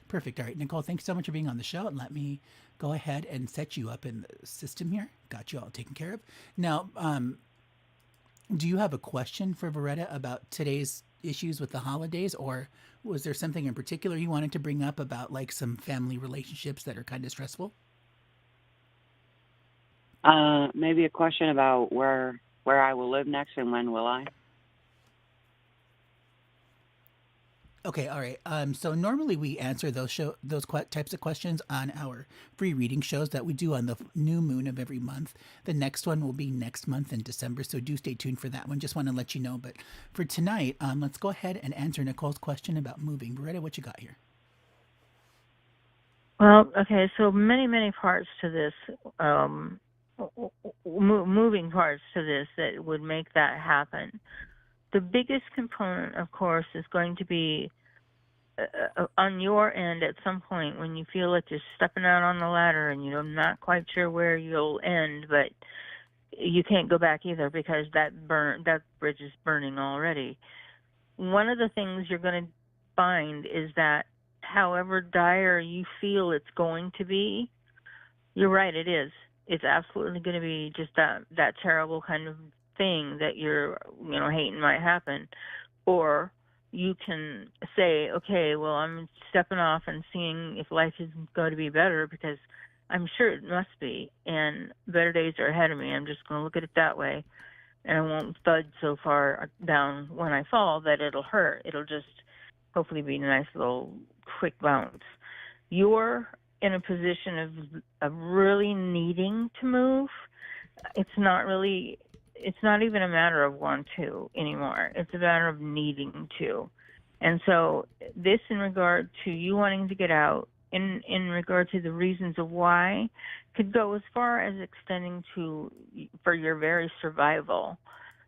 Perfect. All right, Nicole, thanks so much for being on the show, and let me go ahead and set you up in the system here. Got you all taken care of. Now, do you have a question for Veretta about today's issues with the holidays, or was there something in particular you wanted to bring up about like some family relationships that are kind of stressful? Maybe a question about where I will live next and when will I? Okay, all right. So normally we answer types of questions on our free reading shows that we do on the new moon of every month. The next one will be next month in December, so do stay tuned for that one. Just want to let you know. But for tonight, let's go ahead and answer Nicole's question about moving. Beretta, what you got here? Well, okay, so many parts to this, moving parts to this that would make that happen. The biggest component, of course, is going to be on your end at some point when you feel like you're stepping out on the ladder and you're not quite sure where you'll end, but you can't go back either because that bridge is burning already. One of the things you're going to find is that however dire you feel it's going to be, you're right, it is. It's absolutely going to be just that terrible kind of thing that you're, hating might happen. Or you can say, okay, well, I'm stepping off and seeing if life is going to be better because I'm sure it must be, and better days are ahead of me. I'm just going to look at it that way, and I won't thud so far down when I fall that it'll hurt. It'll just hopefully be a nice little quick bounce. You're in a position of really needing to move. It's not even a matter of want to anymore. It's a matter of needing to. And so this, in regard to you wanting to get out, in regard to the reasons of why, could go as far as extending to, for your very survival,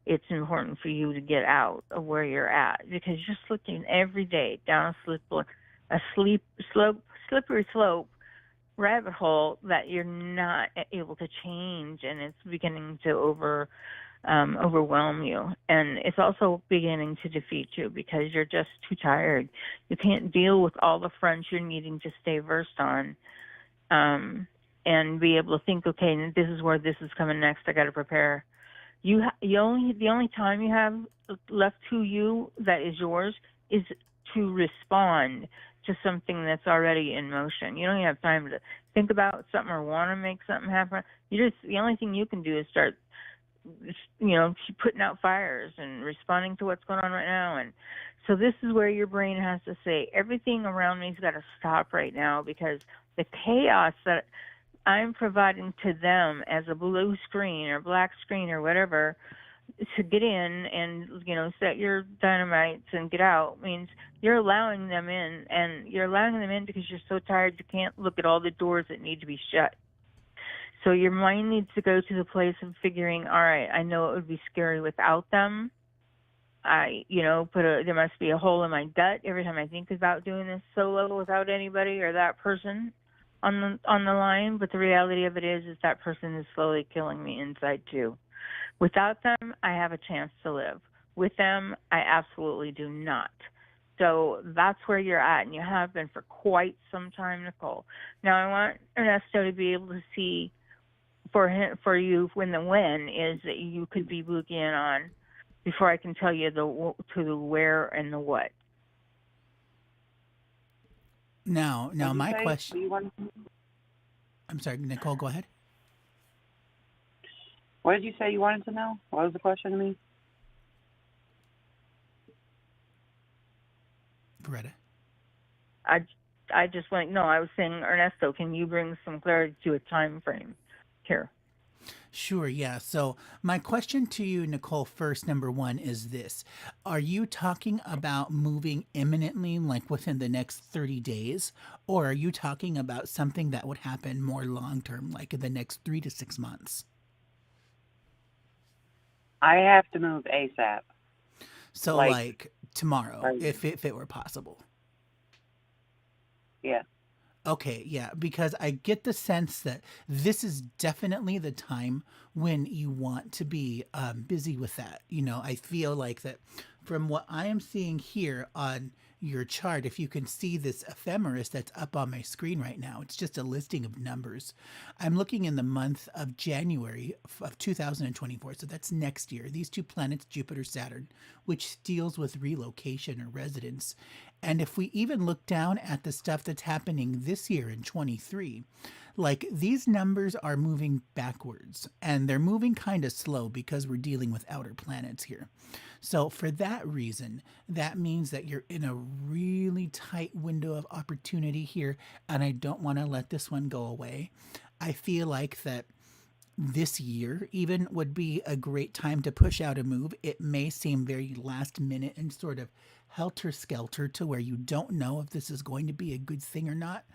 it's important for you to get out of where you're at, because you're slipping every day down a slippery slope rabbit hole that you're not able to change, and it's beginning to overwhelm you, and it's also beginning to defeat you because you're just too tired. You can't deal with all the fronts you're needing to stay versed on, and be able to think, okay, this is where this is coming next. I got to prepare. The only time you have left to you that is yours is to respond to something that's already in motion. You don't even have time to think about something or want to make something happen. The only thing you can do is start, putting out fires and responding to what's going on right now. And so this is where your brain has to say, everything around me's got to stop right now, because the chaos that I'm providing to them as a blue screen or black screen or whatever to get in and, set your dynamites and get out means you're allowing them in, and you're allowing them in because you're so tired you can't look at all the doors that need to be shut. So your mind needs to go to the place of figuring, all right, I know it would be scary without them. There must be a hole in my gut every time I think about doing this solo without anybody or that person on the line. But the reality of it is that person is slowly killing me inside too. Without them, I have a chance to live. With them, I absolutely do not. So that's where you're at, and you have been for quite some time, Nicole. Now, I want Ernesto to be able to see for you when the when is that you could be boogieing on before I can tell you the where and the what. Now, my question. I'm sorry, Nicole, go ahead. What did you say you wanted to know? What was the question to me? Beretta. I just went, no, I was saying, Ernesto, can you bring some clarity to a time frame here? Sure, yeah. So my question to you, Nicole, first, number one, is this. Are you talking about moving imminently, like within the next 30 days? Or are you talking about something that would happen more long-term, like in the next 3 to 6 months? I have to move ASAP. So like tomorrow, if it were possible. Yeah. Okay, yeah, because I get the sense that this is definitely the time when you want to be busy with that. I feel like that from what I am seeing here on your chart, if you can see this ephemeris that's up on my screen right now, it's just a listing of numbers. I'm looking in the month of January of 2024, so that's next year. These two planets, Jupiter, Saturn, which deals with relocation or residence. And if we even look down at the stuff that's happening this year in 23, Like these numbers are moving backwards and they're moving kind of slow because we're dealing with outer planets here. So, for that reason, that means that you're in a really tight window of opportunity here. And I don't want to let this one go away. I feel like that this year even would be a great time to push out a move. It may seem very last minute and sort of helter skelter to where you don't know if this is going to be a good thing or not.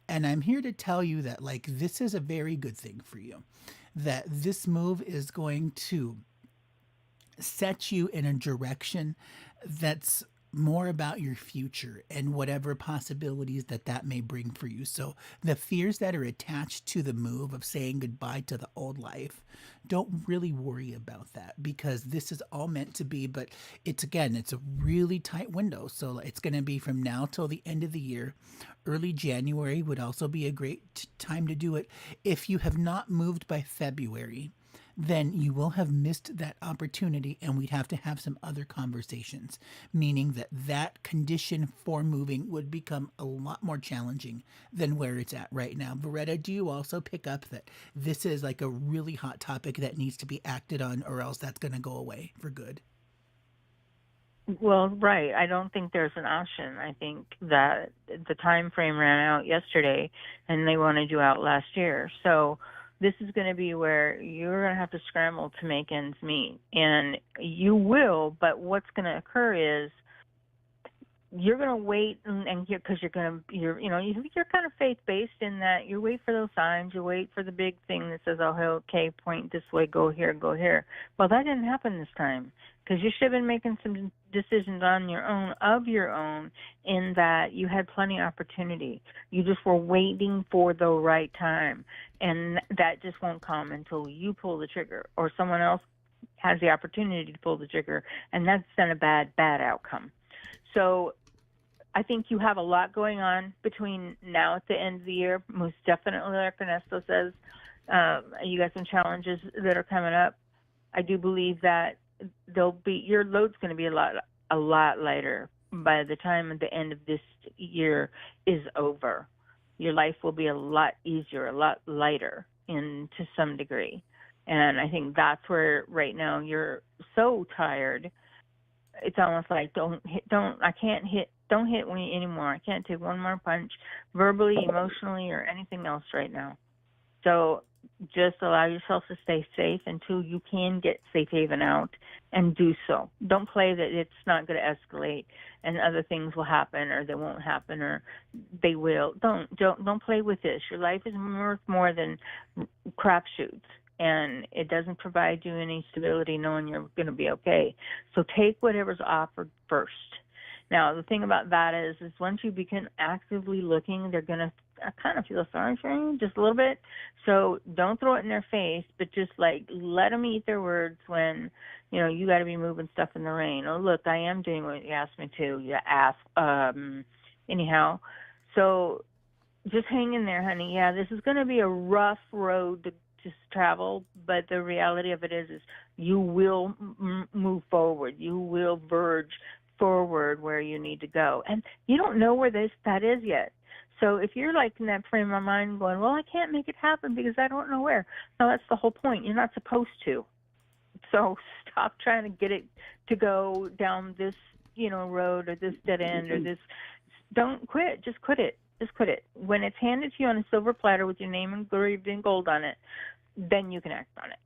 And I'm here to tell you that, like, this is a very good thing for you. That this move is going to set you in a direction that's more about your future and whatever possibilities that that may bring for you. So the fears that are attached to the move of saying goodbye to the old life, don't really worry about that because this is all meant to be, but it's again, it's a really tight window. So it's going to be from now till the end of the year. Early January would also be a great time to do it. If you have not moved by February, then you will have missed that opportunity and we'd have to have some other conversations, meaning that that condition for moving would become a lot more challenging than where it's at right now. Beretta, do you also pick up that this is like a really hot topic that needs to be acted on or else that's going to go away for good? Well, right. I don't think there's an option. I think that the time frame ran out yesterday and they wanted you out last year. So this is going to be where you're going to have to scramble to make ends meet. And you will, but what's going to occur is you're going to wait and because you're kind of faith-based in that you wait for those signs, you wait for the big thing that says, oh, okay, point this way, go here, go here. Well, that didn't happen this time because you should have been making some decisions on your own, of your own, in that you had plenty of opportunity. You just were waiting for the right time, and that just won't come until you pull the trigger or someone else has the opportunity to pull the trigger, and that's then a bad outcome. So I think you have a lot going on between now at the end of the year. Most definitely, like Ernesto says, you got some challenges that are coming up. I do believe that your load's going to be a lot lighter by the time the end of this year is over. Your life will be a lot easier, a lot lighter to some degree. And I think that's where right now you're so tired. It's almost like don't hit me anymore. I can't take one more punch verbally, emotionally, or anything else right now. So just allow yourself to stay safe until you can get safe haven out and do so. Don't play that it's not going to escalate and other things will happen or they won't happen or they will. Don't play with this. Your life is worth more than crapshoots. And it doesn't provide you any stability knowing you're going to be okay. So take whatever's offered first. Now, the thing about that is once you begin actively looking, they're going to kind of feel sorry for you just a little bit. So don't throw it in their face, but just like let them eat their words when, you got to be moving stuff in the rain. Oh, look, I am doing what you asked me to. You asked. Anyhow, so just hang in there, honey. Yeah, this is going to be a rough road to just travel, but the reality of it is you will move forward. You will verge forward where you need to go, and you don't know where that is yet. So if you're like in that frame of mind going, well, I can't make it happen because I don't know where. No, that's the whole point. You're not supposed to. So stop trying to get it to go down this, road or this dead end or this. Don't quit. Just quit it. Just quit it. When it's handed to you on a silver platter with your name engraved in gold on it, then you can act on it.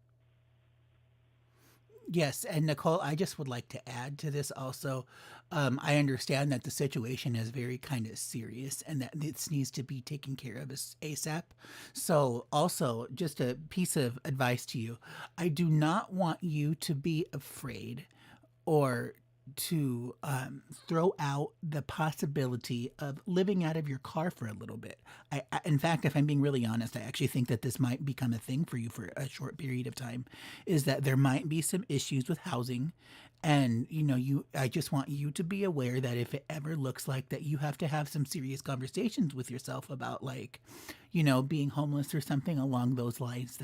Yes, and Nicole, I just would like to add to this also. I understand that the situation is very kind of serious and that this needs to be taken care of ASAP. So also, just a piece of advice to you. I do not want you to be afraid or to throw out the possibility of living out of your car for a little bit. In fact, if I'm being really honest, I actually think that this might become a thing for you for a short period of time, is that there might be some issues with housing. And, I just want you to be aware that if it ever looks like that you have to have some serious conversations with yourself about being homeless or something along those lines,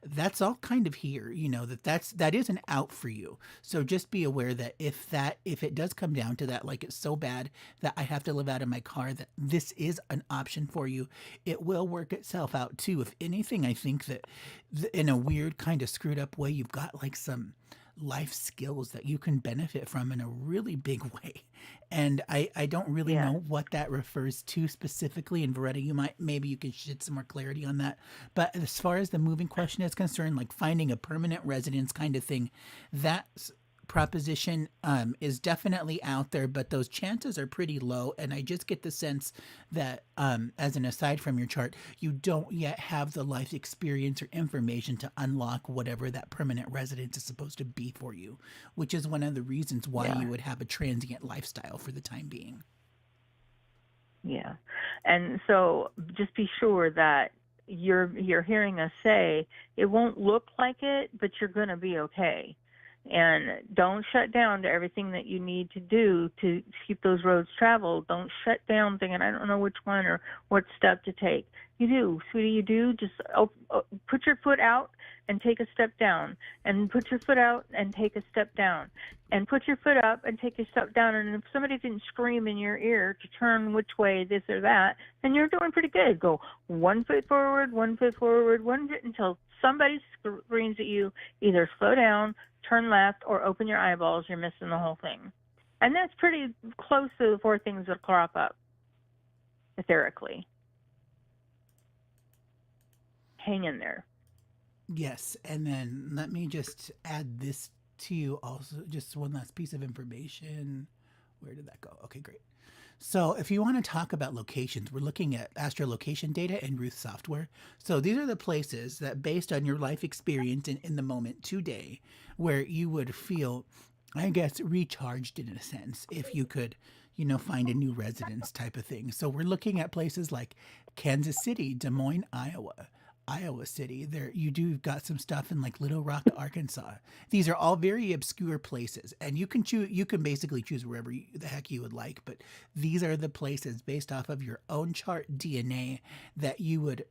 that's all kind of here, that is an out for you. So just be aware that if it does come down to that, like it's so bad that I have to live out of my car, that this is an option for you. It will work itself out too. If anything, I think that in a weird kind of screwed up way, you've got like some life skills that you can benefit from in a really big way. And I don't really know what that refers to specifically. And Veretta, maybe you can shed some more clarity on that. But as far as the moving question is concerned, like finding a permanent residence kind of thing, that's proposition is definitely out there, but those chances are pretty low. And I just get the sense that, as an aside from your chart, you don't yet have the life experience or information to unlock whatever that permanent residence is supposed to be for you, which is one of the reasons why you would have a transient lifestyle for the time being. Yeah. And so just be sure that you're hearing us say it won't look like it, but you're going to be okay. And don't shut down to everything that you need to do to keep those roads traveled. Don't shut down thinking, I don't know which one or what step to take. You do, sweetie, you do. Just put your foot out and take a step down. And put your foot out and take a step down. And put your foot up and take a step down. And if somebody didn't scream in your ear to turn which way, this or that, then you're doing pretty good. Go 1 foot forward, 1 foot forward, 1 foot until somebody screams at you, either slow down, turn left, or open your eyeballs. You're missing the whole thing. And that's pretty close to the 4 things that crop up etherically. Hang in there. Yes, and then let me just add this to you also, just one last piece of information. Where did that go? Okay, great. So if you want to talk about locations, we're looking at astrolocation data and Ruth software. So these are the places that, based on your life experience in the moment today, where you would feel, I guess, recharged in a sense, if you could, find a new residence type of thing. So we're looking at places like Kansas City, Des Moines, Iowa City. There, you've got some stuff in like Little Rock, Arkansas. These are all very obscure places, and you can choose. You can basically choose wherever the heck you would like. But these are the places based off of your own chart DNA that you would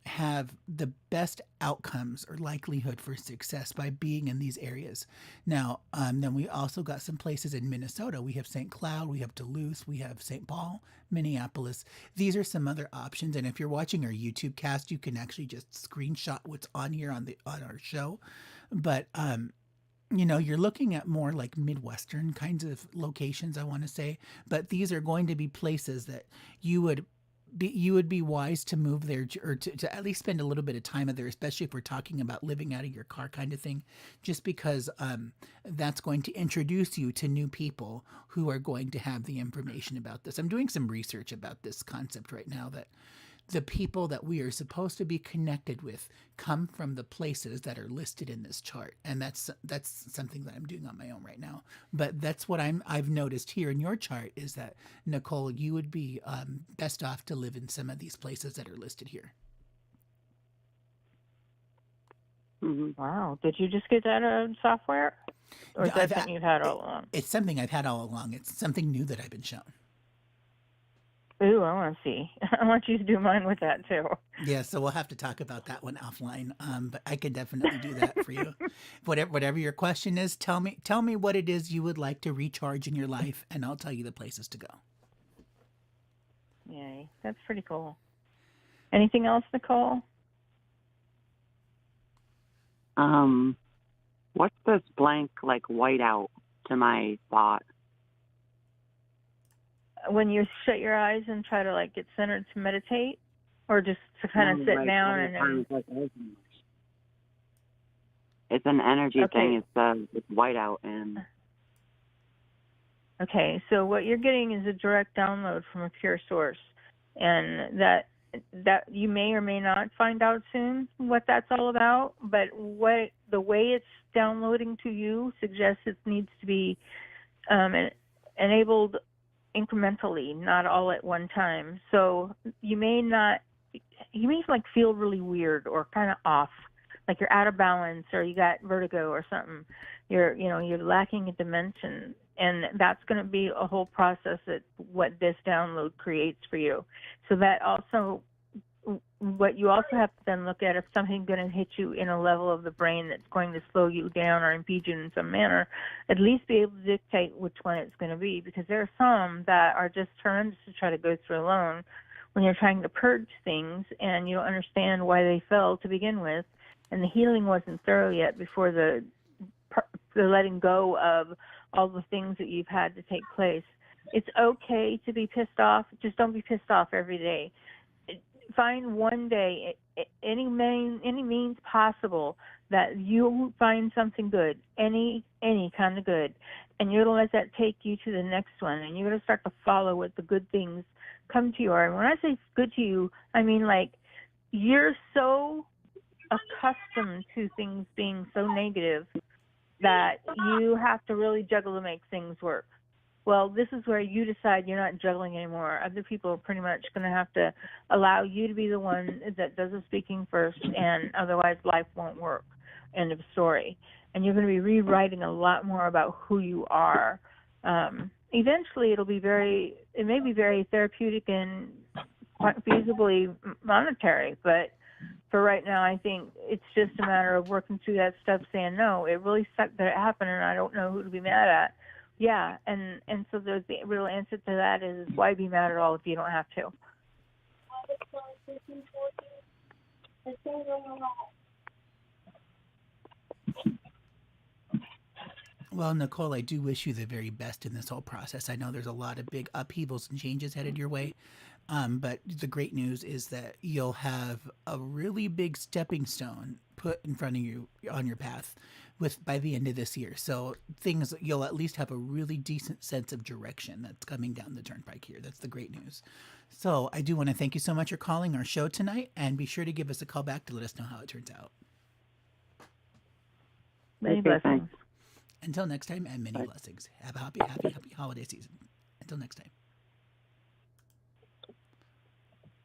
have the best outcomes or likelihood for success by being in these areas. Now, then we also got some places in Minnesota. We have St. Cloud, we have Duluth, we have St. Paul, Minneapolis. These are some other options. And if you're watching our YouTube cast, you can actually just screenshot what's on here on our show. But you're looking at more like Midwestern kinds of locations, I want to say. But these are going to be places that you would be wise to move there, or to at least spend a little bit of time there, especially if we're talking about living out of your car kind of thing, just because that's going to introduce you to new people who are going to have the information about this. I'm doing some research about this concept right now, that the people that we are supposed to be connected with come from the places that are listed in this chart. And that's something that I'm doing on my own right now. But that's what I've noticed here in your chart, is that, Nicole, you would be best off to live in some of these places that are listed here. Mm-hmm. Wow. Did you just get that software? Or is that something you've had all along? It's something I've had all along. It's something new that I've been shown. Ooh, I want to see. I want you to do mine with that too. Yeah, so we'll have to talk about that one offline. But I could definitely do that for you. Whatever your question is, tell me what it is you would like to recharge in your life, and I'll tell you the places to go. Yay, that's pretty cool. Anything else, Nicole? What's this blank, like, white out to my thought? When you shut your eyes and try to like get centered to meditate, or just to kind of sit down and it's an energy thing. It's white out. And okay, so what you're getting is a direct download from a pure source, and that you may or may not find out soon what that's all about, but the way it's downloading to you suggests it needs to be enabled incrementally, not all at one time. So you may like feel really weird or kind of off, like you're out of balance, or you got vertigo or something. You're lacking a dimension, and that's going to be a whole process that what this download creates for you. So that also what you also have to then look at, if something's going to hit you in a level of the brain that's going to slow you down or impede you in some manner, at least be able to dictate which one it's going to be, because there are some that are just horrendous to try to go through alone when you're trying to purge things and you don't understand why they fell to begin with, and the healing wasn't thorough yet before the letting go of all the things that you've had to take place. It's okay to be pissed off, just don't be pissed off every day. Find one day, any means possible, that you find something good, any kind of good, and you're going to let that take you to the next one, and you're going to start to follow what the good things come to you are. And when I say good to you, I mean like you're so accustomed to things being so negative that you have to really juggle to make things work. Well, this is where you decide you're not juggling anymore. Other people are pretty much going to have to allow you to be the one that does the speaking first, and otherwise life won't work. End of story. And you're going to be rewriting a lot more about who you are. Eventually, it may be very therapeutic and quite feasibly monetary, but for right now, I think it's just a matter of working through that stuff, saying, no, it really sucked that it happened, and I don't know who to be mad at. Yeah, and so the real answer to that is why be mad at all if you don't have to? Well, Nicole, I do wish you the very best in this whole process. I know there's a lot of big upheavals and changes headed your way. But the great news is that you'll have a really big stepping stone put in front of you on your path by the end of this year. So you'll at least have a really decent sense of direction that's coming down the turnpike here. That's the great news. So I do want to thank you so much for calling our show tonight, and be sure to give us a call back to let us know how it turns out. Many blessings. Until next time, and many blessings. Have a happy holiday season. Until next time.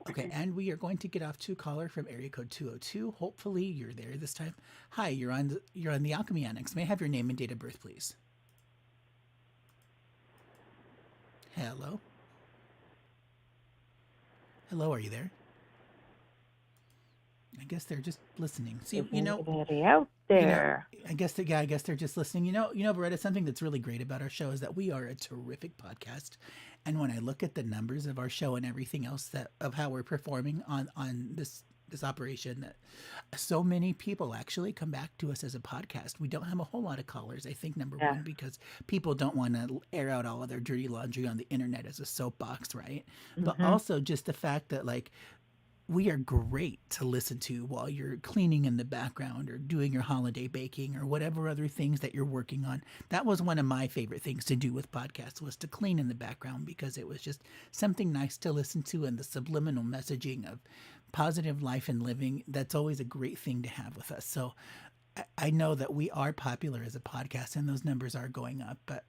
Okay, and we are going to get off to a caller from area code 202. Hopefully you're there this time. Hi, you're on the Alchemy Annex. May I have your name and date of birth, please? Hello? Hello, are you there? I guess they're just listening. See, anybody out there? I guess they're just listening. Beretta, something that's really great about our show is that we are a terrific podcast. And when I look at the numbers of our show and everything else of how we're performing on this operation, that so many people actually come back to us as a podcast. We don't have a whole lot of callers, I think, number one, because people don't want to air out all of their dirty laundry on the internet as a soapbox, right? Mm-hmm. But also just the fact that, like, we are great to listen to while you're cleaning in the background or doing your holiday baking or whatever other things that you're working on. That was one of my favorite things to do with podcasts, was to clean in the background, because it was just something nice to listen to, and the subliminal messaging of positive life and living. That's always a great thing to have with us. So I know that we are popular as a podcast, and those numbers are going up, but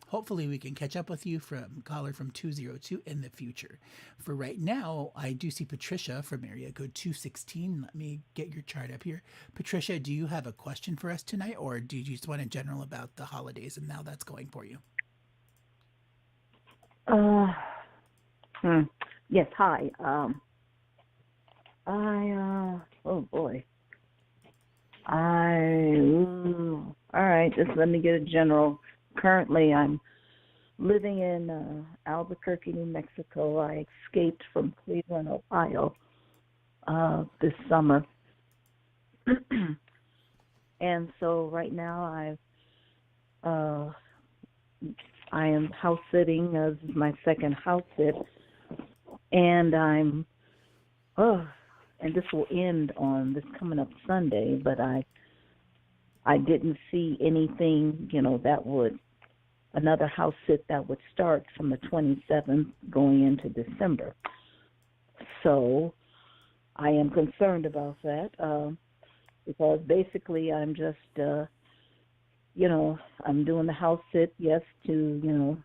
hopefully we can catch up with you from caller from 202 in the future. For right now, I do see Patricia from area code 216. Let me get your chart up here. Patricia, do you have a question for us tonight, or do you just want in general about the holidays and how that's going for you? Yes, hi. Oh boy. All right, just let me get a general. Currently, I'm living in Albuquerque, New Mexico. I escaped from Cleveland, Ohio this summer. And so right now I am house sitting. This is my second house sit. And and this will end on this coming up Sunday, but I didn't see anything, that would, another house sit that would start from the 27th going into December. So I am concerned about that because basically I'm just, I'm doing the house sit, yes, to,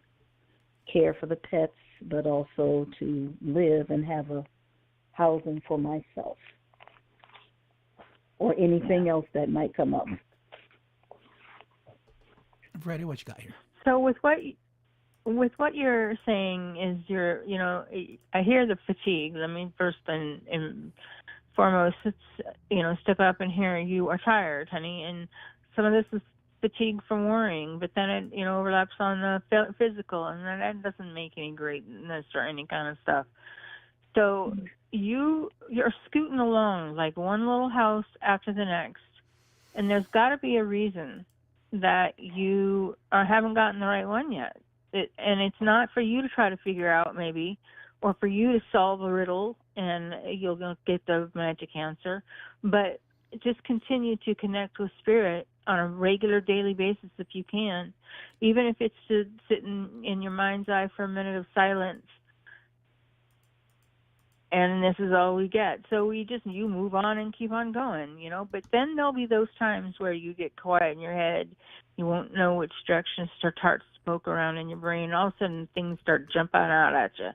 care for the pets, but also to live and have a housing for myself or anything else that might come up. Freddie, what you got here? So with with what you're saying is I hear the fatigue. Let me first and foremost, step up and hear you are tired, honey, and some of this is fatigue from worrying, but then it, overlaps on the physical, and then that doesn't make any greatness or any kind of stuff. So you're scooting along like one little house after the next, and there's got to be a reason that you haven't gotten the right one yet. And it's not for you to try to figure out maybe, or for you to solve a riddle and you'll get the magic answer, but just continue to connect with spirit on a regular daily basis if you can, even if it's to sit in your mind's eye for a minute of silence. And this is all we get. So you move on and keep on going, but then there'll be those times where you get quiet in your head. You won't know which direction start to smoke around in your brain. All of a sudden things start jumping out at you.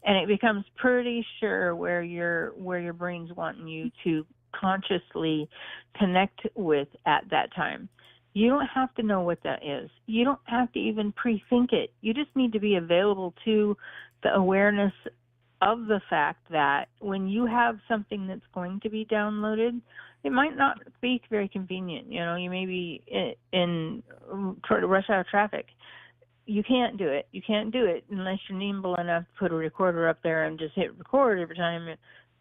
And it becomes pretty sure where your brain's wanting you to consciously connect with at that time. You don't have to know what that is. You don't have to even pre-think it. You just need to be available to the awareness of the fact that when you have something that's going to be downloaded, it might not be very convenient. You may be in rush hour traffic. You can't do it. You can't do it unless you're nimble enough to put a recorder up there and just hit record every time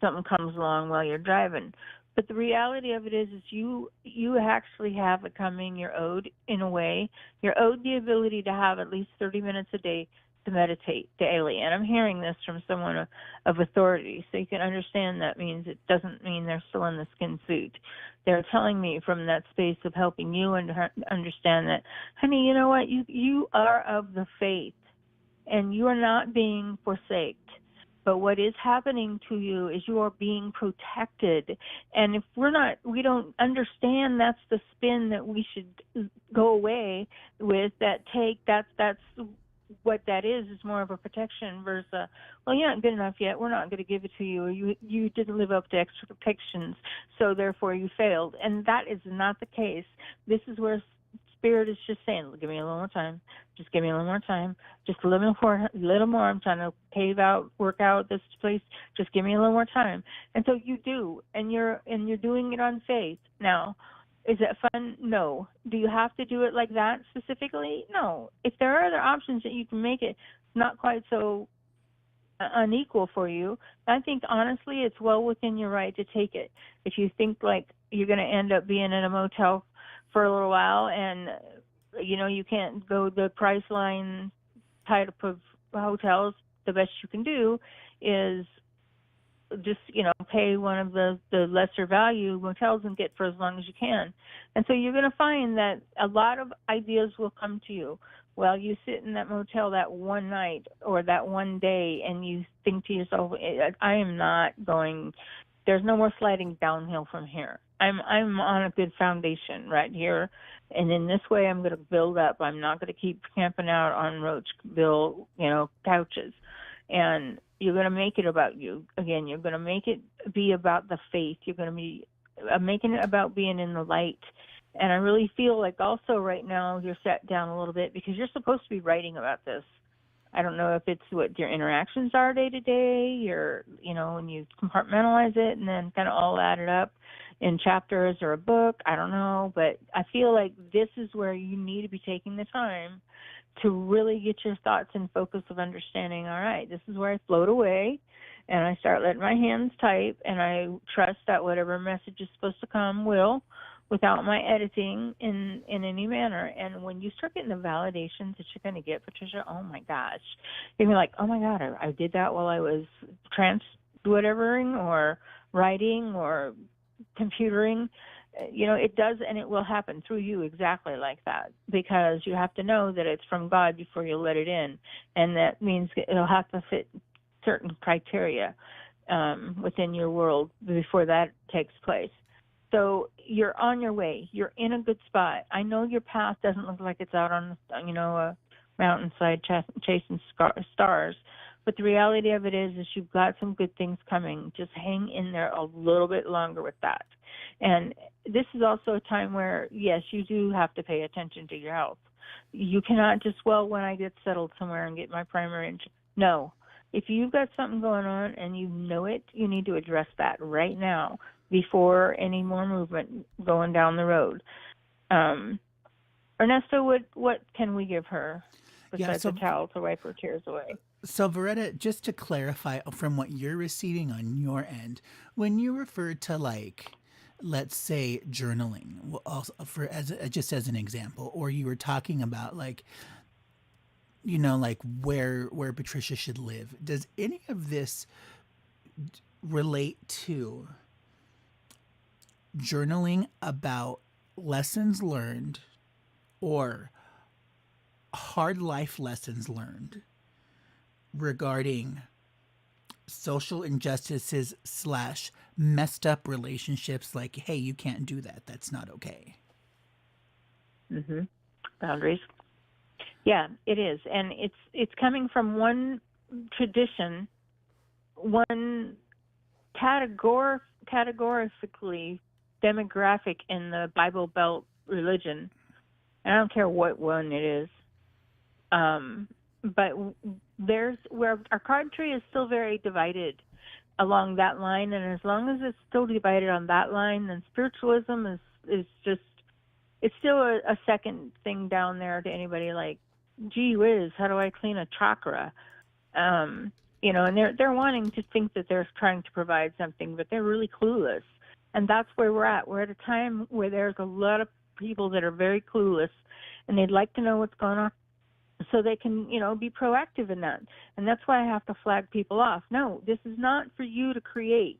something comes along while you're driving. But the reality of it is you actually have it coming. You're owed, in a way, you're owed the ability to have at least 30 minutes a day to meditate daily. And I'm hearing this from someone of authority, so you can understand that means it doesn't mean they're still in the skin suit. They're telling me from that space of helping you understand that, honey, you know what? You are of the faith, and you are not being forsaken. But what is happening to you is you are being protected. And if we don't understand that's the spin that we should go away with, that's what that is more of a protection versus, well, you're not good enough yet, we're not going to give it to you, or you didn't live up to expectations, so therefore you failed. And that is not the case. This is where Spirit is just saying, give me a little more time, just give me a little more time, just a little more, I'm trying to work out this place, just give me a little more time. And so you do, and you're doing it on faith. Now, is it fun? No. Do you have to do it like that specifically? No. If there are other options that you can make it not quite so unequal for you, I think honestly it's well within your right to take it. If you think like you're going to end up being in a motel for a little while and you can't go the Priceline type of hotels, the best you can do is just pay one of the lesser value motels and get for as long as you can. And so you're going to find that a lot of ideas will come to you while you sit in that motel that one night or that one day, and you think to yourself, I am not going, there's no more sliding downhill from here. I'm on a good foundation right here, and in this way I'm going to build up. I'm not going to keep camping out on Roachville, couches. And you're going to make it about you. Again, you're going to make it be about the faith. You're going to be making it about being in the light. And I really feel like also right now you're set down a little bit because you're supposed to be writing about this. I don't know if it's what your interactions are day to day, when you compartmentalize it and then kind of all add it up in chapters or a book. I don't know, but I feel like this is where you need to be taking the time to really get your thoughts in focus of understanding, all right, this is where I float away and I start letting my hands type, and I trust that whatever message is supposed to come will, without my editing in any manner. And when you start getting the validations that you're going to get, Patricia, oh my gosh, you're like, oh my God, I did that while I was whatevering or writing or computering. It does, and it will happen through you exactly like that, because you have to know that it's from God before you let it in, and that means it'll have to fit certain criteria within your world before that takes place. So you're on your way. You're in a good spot. I know your path doesn't look like it's out on, a mountainside chasing stars, but the reality of it is you've got some good things coming. Just hang in there a little bit longer with that. And this is also a time where, yes, you do have to pay attention to your health. You cannot just, well, when I get settled somewhere and get my primary. No. If you've got something going on and you know it, you need to address that right now before any more movement going down the road. Ernesto, what can we give her besides a towel to wipe her tears away? So, Veretta, just to clarify from what you're receiving on your end, when you refer to, like, let's say journaling, also just as an example, or you were talking about, like, you know, like where Patricia should live, does any of this relate to journaling about lessons learned or hard life lessons learned regarding social injustices / messed up relationships? Like, hey, you can't do that. That's not okay. Boundaries. Yeah, it is. And it's coming from one tradition, one categorically demographic in the Bible Belt religion. I don't care what one it is. But there's where our country is still very divided along that line, and as long as it's still divided on that line, then spiritualism is just, it's still a second thing down there to anybody. Like, gee whiz, how do I clean a chakra? You know, and they're wanting to think that they're trying to provide something, but they're really clueless. And that's where we're at. We're at a time where there's a lot of people that are very clueless, and they'd like to know what's going on so they can, you know, be proactive in that. And that's why I have to flag people off. No, this is not for you to create.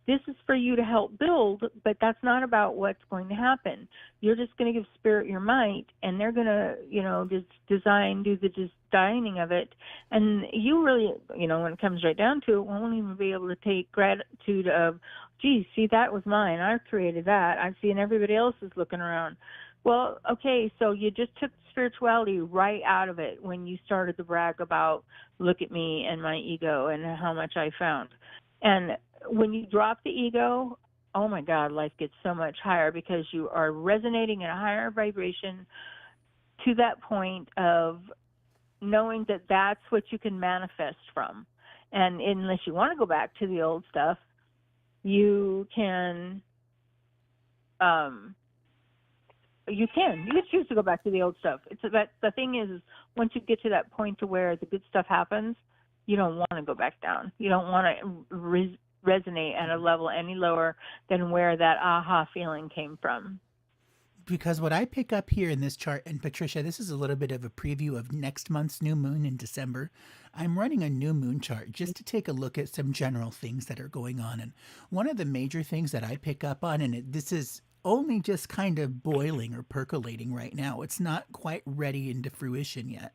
This is for you to help build, but that's not about what's going to happen. You're just going to give spirit your might, and they're going to, you know, just do the designing of it. And you really, you know, when it comes right down to it, won't even be able to take gratitude of, gee, see, that was mine. I created that. I've seen everybody else is looking around. Well, okay, so you just took spirituality right out of it when you started to brag about, look at me and my ego and how much I found. And when you drop the ego, oh my God, life gets so much higher because you are resonating in a higher vibration to that point of knowing that that's what you can manifest from. And unless you want to go back to the old stuff, you can choose to go back to the old stuff. It's that the thing is once you get to that point to where the good stuff happens, you don't want to go back down. You don't want to resonate at a level any lower than where that aha feeling came from. Because what I pick up here in this chart, and Patricia, this is a little bit of a preview of next month's new moon in December. I'm running a new moon chart just to take a look at some general things that are going on. And one of the major things that I pick up on, and this is only just kind of boiling or percolating right now. It's not quite ready into fruition yet.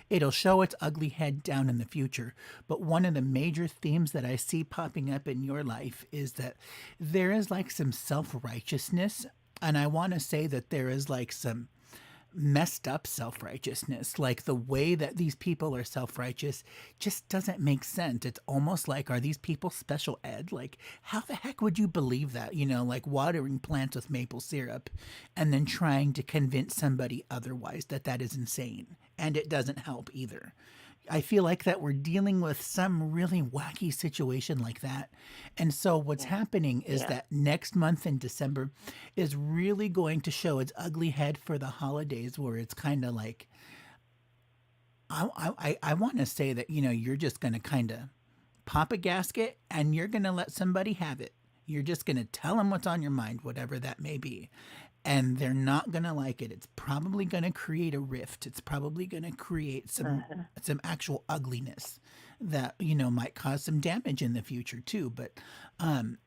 It'll show its ugly head down in the future. But one of the major themes that I see popping up in your life is that there is like some self-righteousness. And I want to say that there is like some messed up self-righteousness. Like the way that these people are self-righteous just doesn't make sense. It's almost like, are these people special ed? Like, how the heck would you believe that? You know, like watering plants with maple syrup and then trying to convince somebody otherwise that is insane. And it doesn't help either. I feel like that we're dealing with some really wacky situation like that. And so what's happening is that next month in December is really going to show its ugly head for the holidays, where it's kind of like, I want to say that, you know, you're just going to kind of pop a gasket and you're going to let somebody have it. You're just going to tell them what's on your mind, whatever that may be. And they're not going to like it. It's probably going to create a rift. It's probably going to create some actual ugliness that, you know, might cause some damage in the future too. But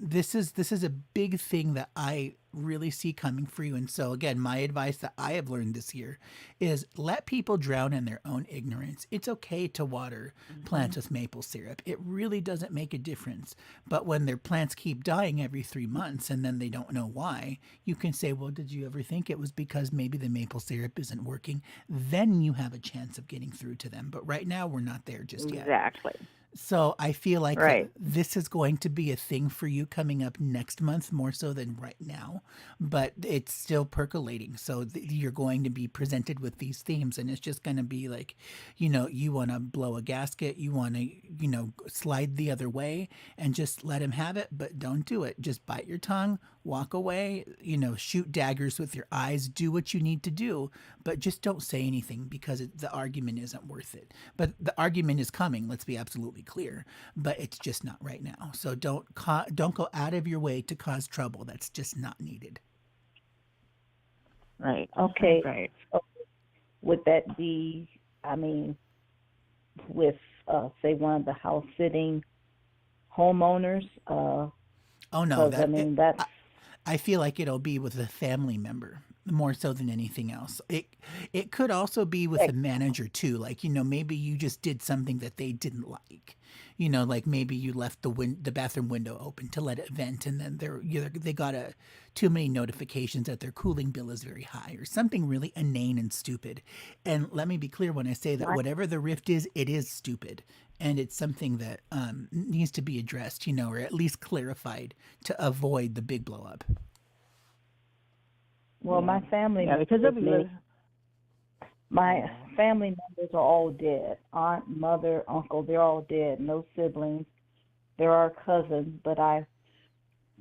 this is a big thing that I really see coming for you. And so again, my advice that I have learned this year is let people drown in their own ignorance. It's okay to water plants with maple syrup. It really doesn't make a difference. But when their plants keep dying every 3 months and then they don't know why, you can say, well, did you ever think it was because maybe the maple syrup isn't working? Then you have a chance of getting through to them. But right now we're not there just yet. Exactly. So I feel like Right. this is going to be a thing for you coming up next month, more so than right now, but it's still percolating. So you're going to be presented with these themes, and it's just going to be like, you want to blow a gasket, you want to, slide the other way and just let him have it, but don't do it. Just bite your tongue, walk away, shoot daggers with your eyes, do what you need to do, but just don't say anything because the argument isn't worth it. But the argument is coming, let's be absolutely clear, but it's just not right now. So don't go out of your way to cause trouble. That's just not needed. Right. Okay. Right. So would that be, with, say, one of the house sitting homeowners? Oh no, 'cause, that's... I feel like it'll be with a family member more so than anything else. It could also be with the manager too. Like, maybe you just did something that they didn't like. Like maybe you left the bathroom window open to let it vent, and then they got too many notifications that their cooling bill is very high, or something really inane and stupid. And let me be clear when I say that whatever the rift is, it is stupid, and it's something that needs to be addressed, or at least clarified to avoid the big blow up. Well, my family my family members are all dead. Aunt, mother, uncle, they're all dead. No siblings. There are cousins, but I've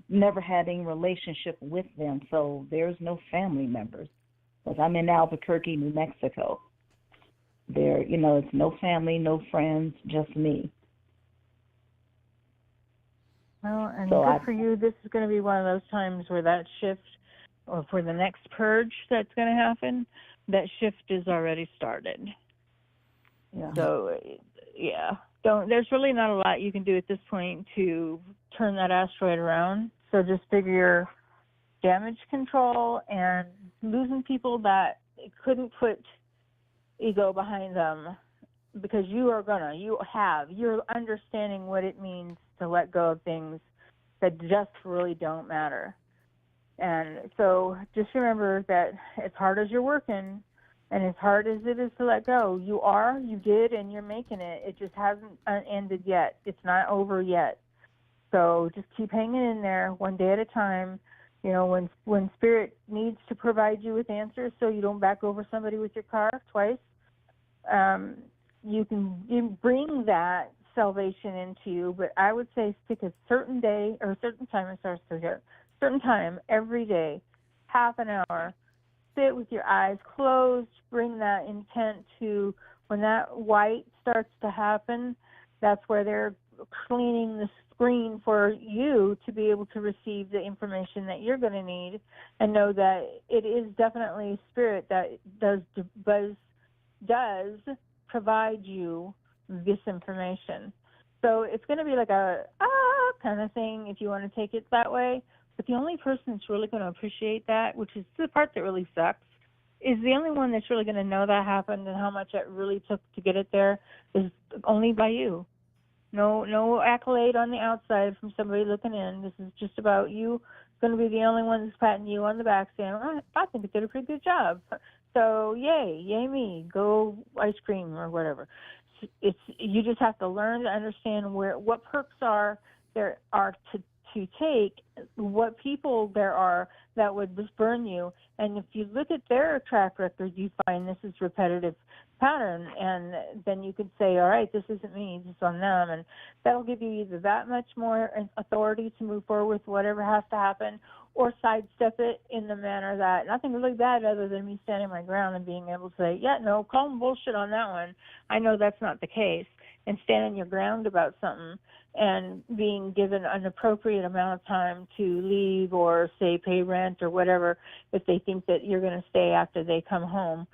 never had any relationship with them, so there's no family members. Because I'm in Albuquerque, New Mexico. There, it's no family, no friends, just me. Well, and so good for you. This is going to be one of those times where that shift, or for the next purge that's going to happen, that shift is already started. Yeah. So, yeah, there's really not a lot you can do at this point to turn that asteroid around. So just figure damage control and losing people that couldn't put ego behind them, because you're understanding what it means to let go of things that just really don't matter. And so just remember that as hard as you're working and as hard as it is to let go, you did, and you're making it. It just hasn't ended yet. It's not over yet. So just keep hanging in there one day at a time. When Spirit needs to provide you with answers so you don't back over somebody with your car twice, you bring that salvation into you. But I would say pick a certain day or a certain time every day, half an hour, sit with your eyes closed, bring that intent to when that white starts to happen. That's where they're cleaning the screen for you to be able to receive the information that you're going to need, and know that it is definitely Spirit that does provide you this information. So it's going to be like a kind of thing if you want to take it that way. But the only person that's really going to appreciate that, which is the part that really sucks, is the only one that's really going to know that happened and how much it really took to get it there is only by you. No accolade on the outside from somebody looking in. This is just about you. Going to be the only one that's patting you on the back saying, I think it did a pretty good job. So yay me, go ice cream or whatever. You just have to learn to understand what perks there are to take, what people there are that would just burn you. And if you look at their track record, you find this is repetitive pattern, and then you could say, all right, this isn't me, this is on them, and that'll give you either that much more authority to move forward with whatever has to happen, or sidestep it in the manner that nothing really bad other than me standing my ground and being able to say, yeah, no, call them bullshit on that one. I know that's not the case, and stand on your ground about something, and being given an appropriate amount of time to leave or, say, pay rent or whatever if they think that you're going to stay after they come home.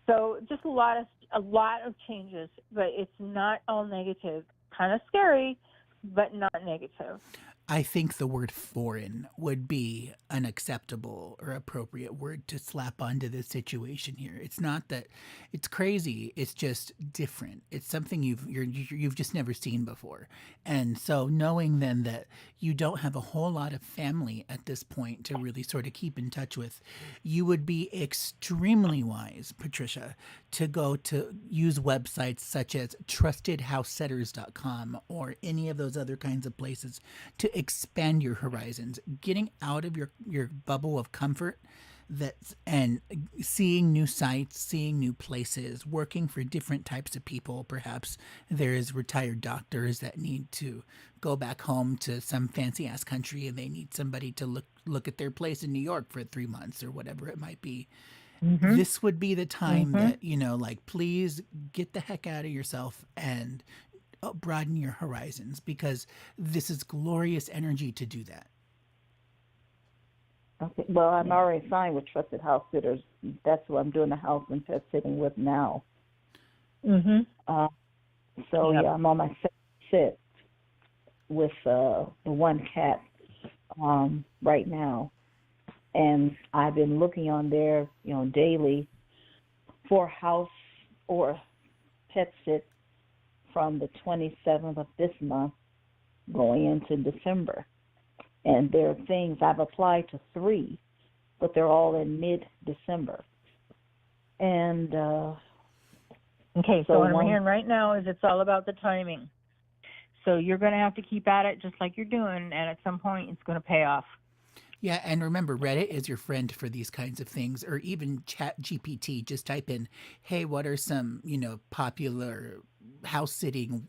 So just a lot of changes, but it's not all negative. Kind of scary, but not negative. I think the word foreign would be an acceptable or appropriate word to slap onto this situation here. It's not that it's crazy, it's just different. It's something you've just never seen before. And so knowing then that you don't have a whole lot of family at this point to really sort of keep in touch with, you would be extremely wise, Patricia, to go to use websites such as trustedhousesetters.com or any of those other kinds of places to expand your horizons, getting out of your bubble of comfort and seeing new sites, seeing new places, working for different types of people. Perhaps there is retired doctors that need to go back home to some fancy ass country and they need somebody to look at their place in New York for 3 months or whatever it might be. This would be the time that, please get the heck out of yourself and broaden your horizons, because this is glorious energy to do that. Okay. Well, I'm already signed with Trusted House Sitters. That's who I'm doing the house and pet sitting with now. I'm on my second sit with the one cat right now, and I've been looking on there, daily for house or pet sit from the 27th of this month going into December. And there are things, I've applied to 3, but they're all in mid-December. And okay, so what I'm hearing right now is it's all about the timing. So you're going to have to keep at it just like you're doing, and at some point it's going to pay off. Yeah, and remember, Reddit is your friend for these kinds of things, or even Chat GPT. Just type in, hey, what are some, popular house sitting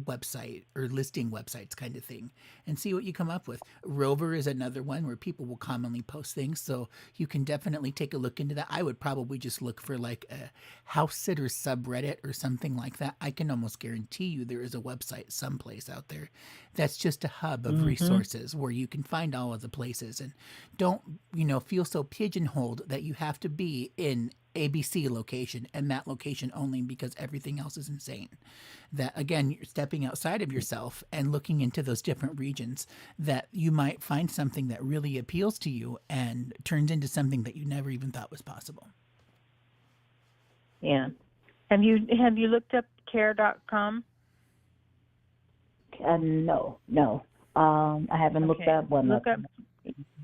website or listing websites kind of thing, and see what you come up with. Rover is another one where people will commonly post things, so you can definitely take a look into that. I would probably just look for like a house sitter subreddit or something like that. I can almost guarantee you there is a website someplace out there that's just a hub of resources where you can find all of the places, and don't feel so pigeonholed that you have to be in ABC location and that location only because everything else is insane. That again, you're stepping outside of yourself and looking into those different regions, that you might find something that really appeals to you and turns into something that you never even thought was possible. Yeah. Have you looked up care.com? No. I haven't looked that one up.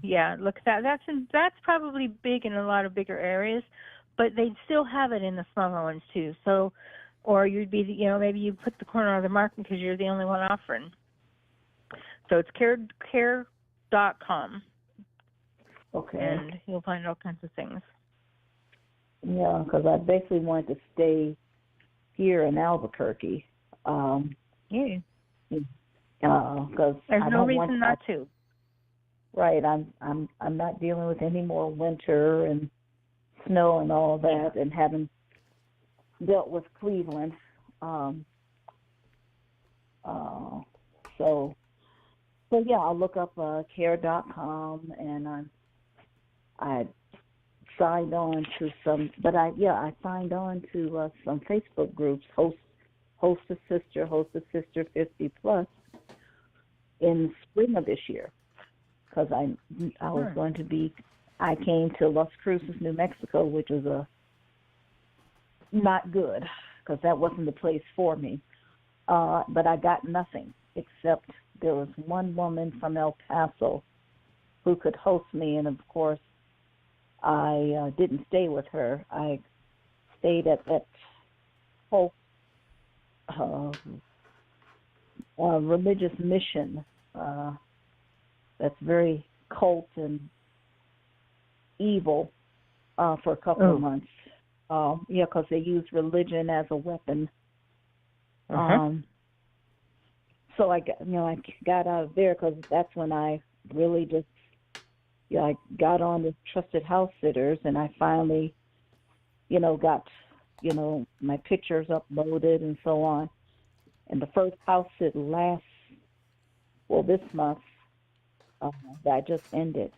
Yeah, look at that. That's probably big in a lot of bigger areas, but they still have it in the smaller ones too. So, or you'd be, maybe you put the corner of the market because you're the only one offering. So it's care.com. Okay. And you'll find all kinds of things. Yeah, because I basically wanted to stay here in Albuquerque. Yeah. Because there's no reason not to. Right. I'm not dealing with any more winter and snow and all that, and having dealt with Cleveland. So yeah, I'll look up care.com, and I signed on to some, but I signed on to some Facebook groups, Host a Sister 50 plus, in spring of this year, because I was going to be. I came to Las Cruces, New Mexico, which was not good because that wasn't the place for me. But I got nothing except there was one woman from El Paso who could host me, and of course I didn't stay with her. I stayed at that whole religious mission that's very cult and evil for a couple of months. Because they use religion as a weapon. So I got out of there because that's when I really just I got on with Trusted House Sitters, and I finally got my pictures uploaded and so on. And the first house sit this month that just ended.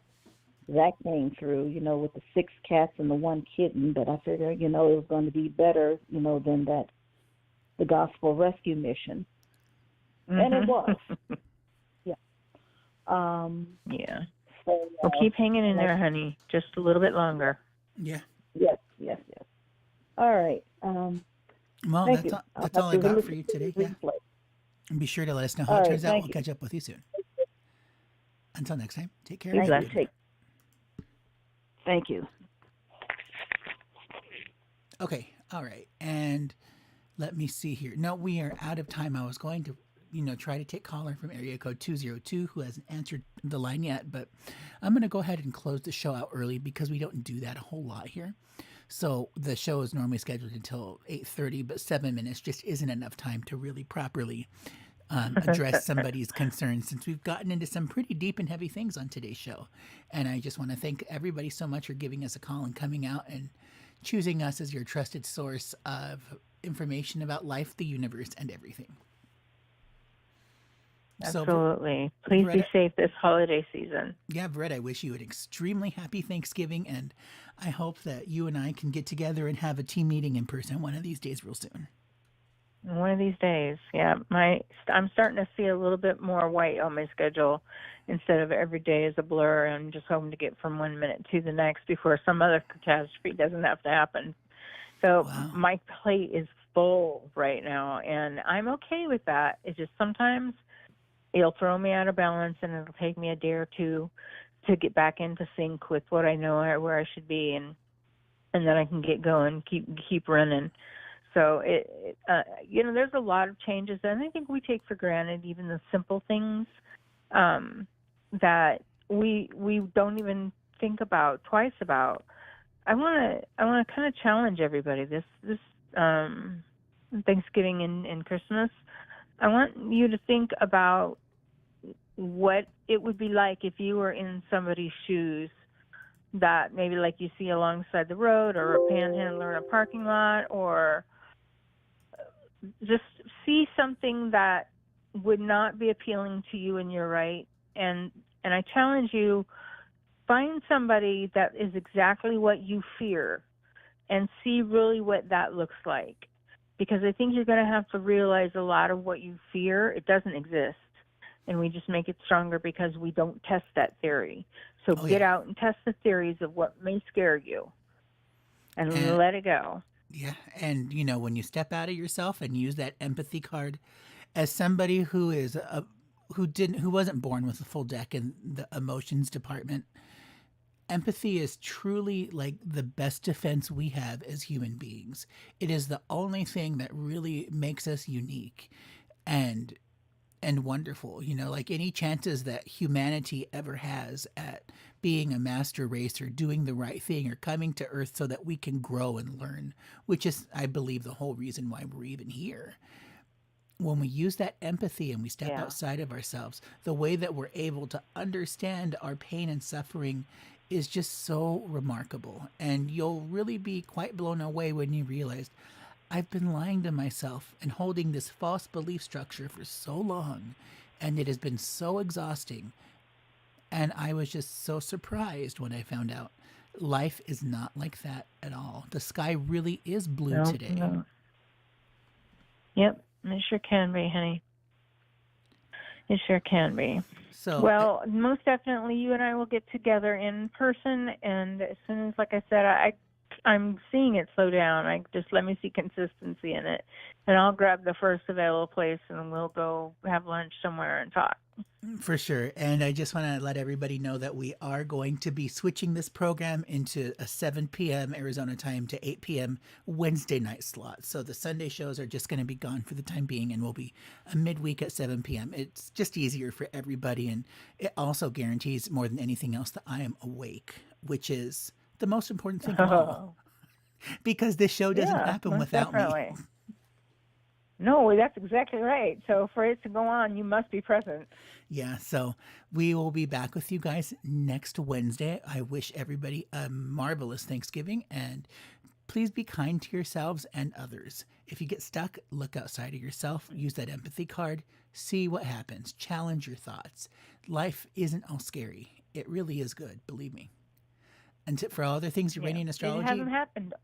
That came through, with the 6 cats and the 1 kitten, but I figured, it was going to be better, than the Gospel Rescue Mission. And it was. Yeah. Yeah. So, Well, keep hanging in there, honey. Just a little bit longer. Yeah. yes. All right. Well, Thank you. that's all I got for you today. Yeah. Replay. And be sure to let us know how All it right, turns out. thank We'll you. catch up with you soon. Until next time, take care. Be and have a blessed. good one. Thank you. Okay. All right. And let me see here. No, we are out of time. I was going to, try to take caller from area code 202 who hasn't answered the line yet, but I'm going to go ahead and close the show out early because we don't do that a whole lot here. So the show is normally scheduled until 8:30, but 7 minutes just isn't enough time to really properly address somebody's concerns, since we've gotten into some pretty deep and heavy things on today's show. And I just want to thank everybody so much for giving us a call and coming out and choosing us as your trusted source of information about life, the universe, and everything. Absolutely. Please be safe this holiday season. Yeah, Brett, I wish you an extremely happy Thanksgiving, and I hope that you and I can get together and have a team meeting in person one of these days real soon. One of these days, yeah. I'm starting to see a little bit more white on my schedule instead of every day is a blur, and just hoping to get from 1 minute to the next before some other catastrophe doesn't have to happen. So My plate is full right now, and I'm okay with that. It's just sometimes it'll throw me out of balance, and it'll take me a day or two to get back into sync with what I know where I should be, and then I can get going, keep running. So there's a lot of changes, and I think we take for granted even the simple things that we don't even think about twice about. I want to kind of challenge everybody this Thanksgiving and Christmas. I want you to think about what it would be like if you were in somebody's shoes that maybe like you see alongside the road, or a panhandler in a parking lot, or just see something that would not be appealing to you and you're right. And I challenge you, find somebody that is exactly what you fear and see really what that looks like. Because I think you're going to have to realize a lot of what you fear, it doesn't exist. And we just make it stronger because we don't test that theory. So get out and test the theories of what may scare you and let it go. Yeah. And, when you step out of yourself and use that empathy card, as somebody who is who wasn't born with a full deck in the emotions department, empathy is truly like the best defense we have as human beings. It is the only thing that really makes us unique and wonderful. Like any chances that humanity ever has at being a master race or doing the right thing or coming to Earth so that we can grow and learn, which is, I believe, the whole reason why we're even here. When we use that empathy and we step outside of ourselves, the way that we're able to understand our pain and suffering is just so remarkable. And you'll really be quite blown away when you realize, I've been lying to myself and holding this false belief structure for so long, and it has been so exhausting. And I was just so surprised when I found out life is not like that at all. The sky really is blue today. No. Yep, it sure can be, honey. It sure can be. So, well, most definitely you and I will get together in person, and as soon as, like I said, I'm seeing it slow down. Just let me see consistency in it, and I'll grab the first available place, and we'll go have lunch somewhere and talk. For sure. And I just want to let everybody know that we are going to be switching this program into a 7 p.m. Arizona time to 8 p.m. Wednesday night slot. So the Sunday shows are just going to be gone for the time being, and will be a midweek at 7 p.m. It's just easier for everybody, and it also guarantees more than anything else that I am awake, which is the most important thing of all. Because this show doesn't happen without me. No, that's exactly right. So for it to go on, you must be present. Yeah, so we will be back with you guys next Wednesday. I wish everybody a marvelous Thanksgiving, and please be kind to yourselves and others. If you get stuck, look outside of yourself, use that empathy card, see what happens, challenge your thoughts. Life isn't all scary. It really is good, believe me. And for all other things Uranian astrology, it hasn't happened.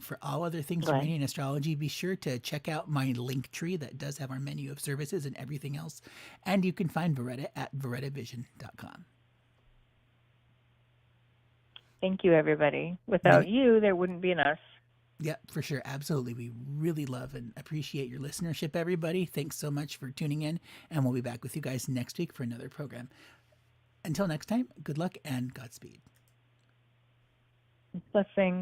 For all other things Right. Iranian astrology, be sure to check out my link tree that does have our menu of services and everything else. And you can find Veretta at verettavision.com. Thank you, everybody. Without you, there wouldn't be an us. Yeah, for sure. Absolutely. We really love and appreciate your listenership, everybody. Thanks so much for tuning in. And we'll be back with you guys next week for another program. Until next time, good luck and Godspeed. Blessing.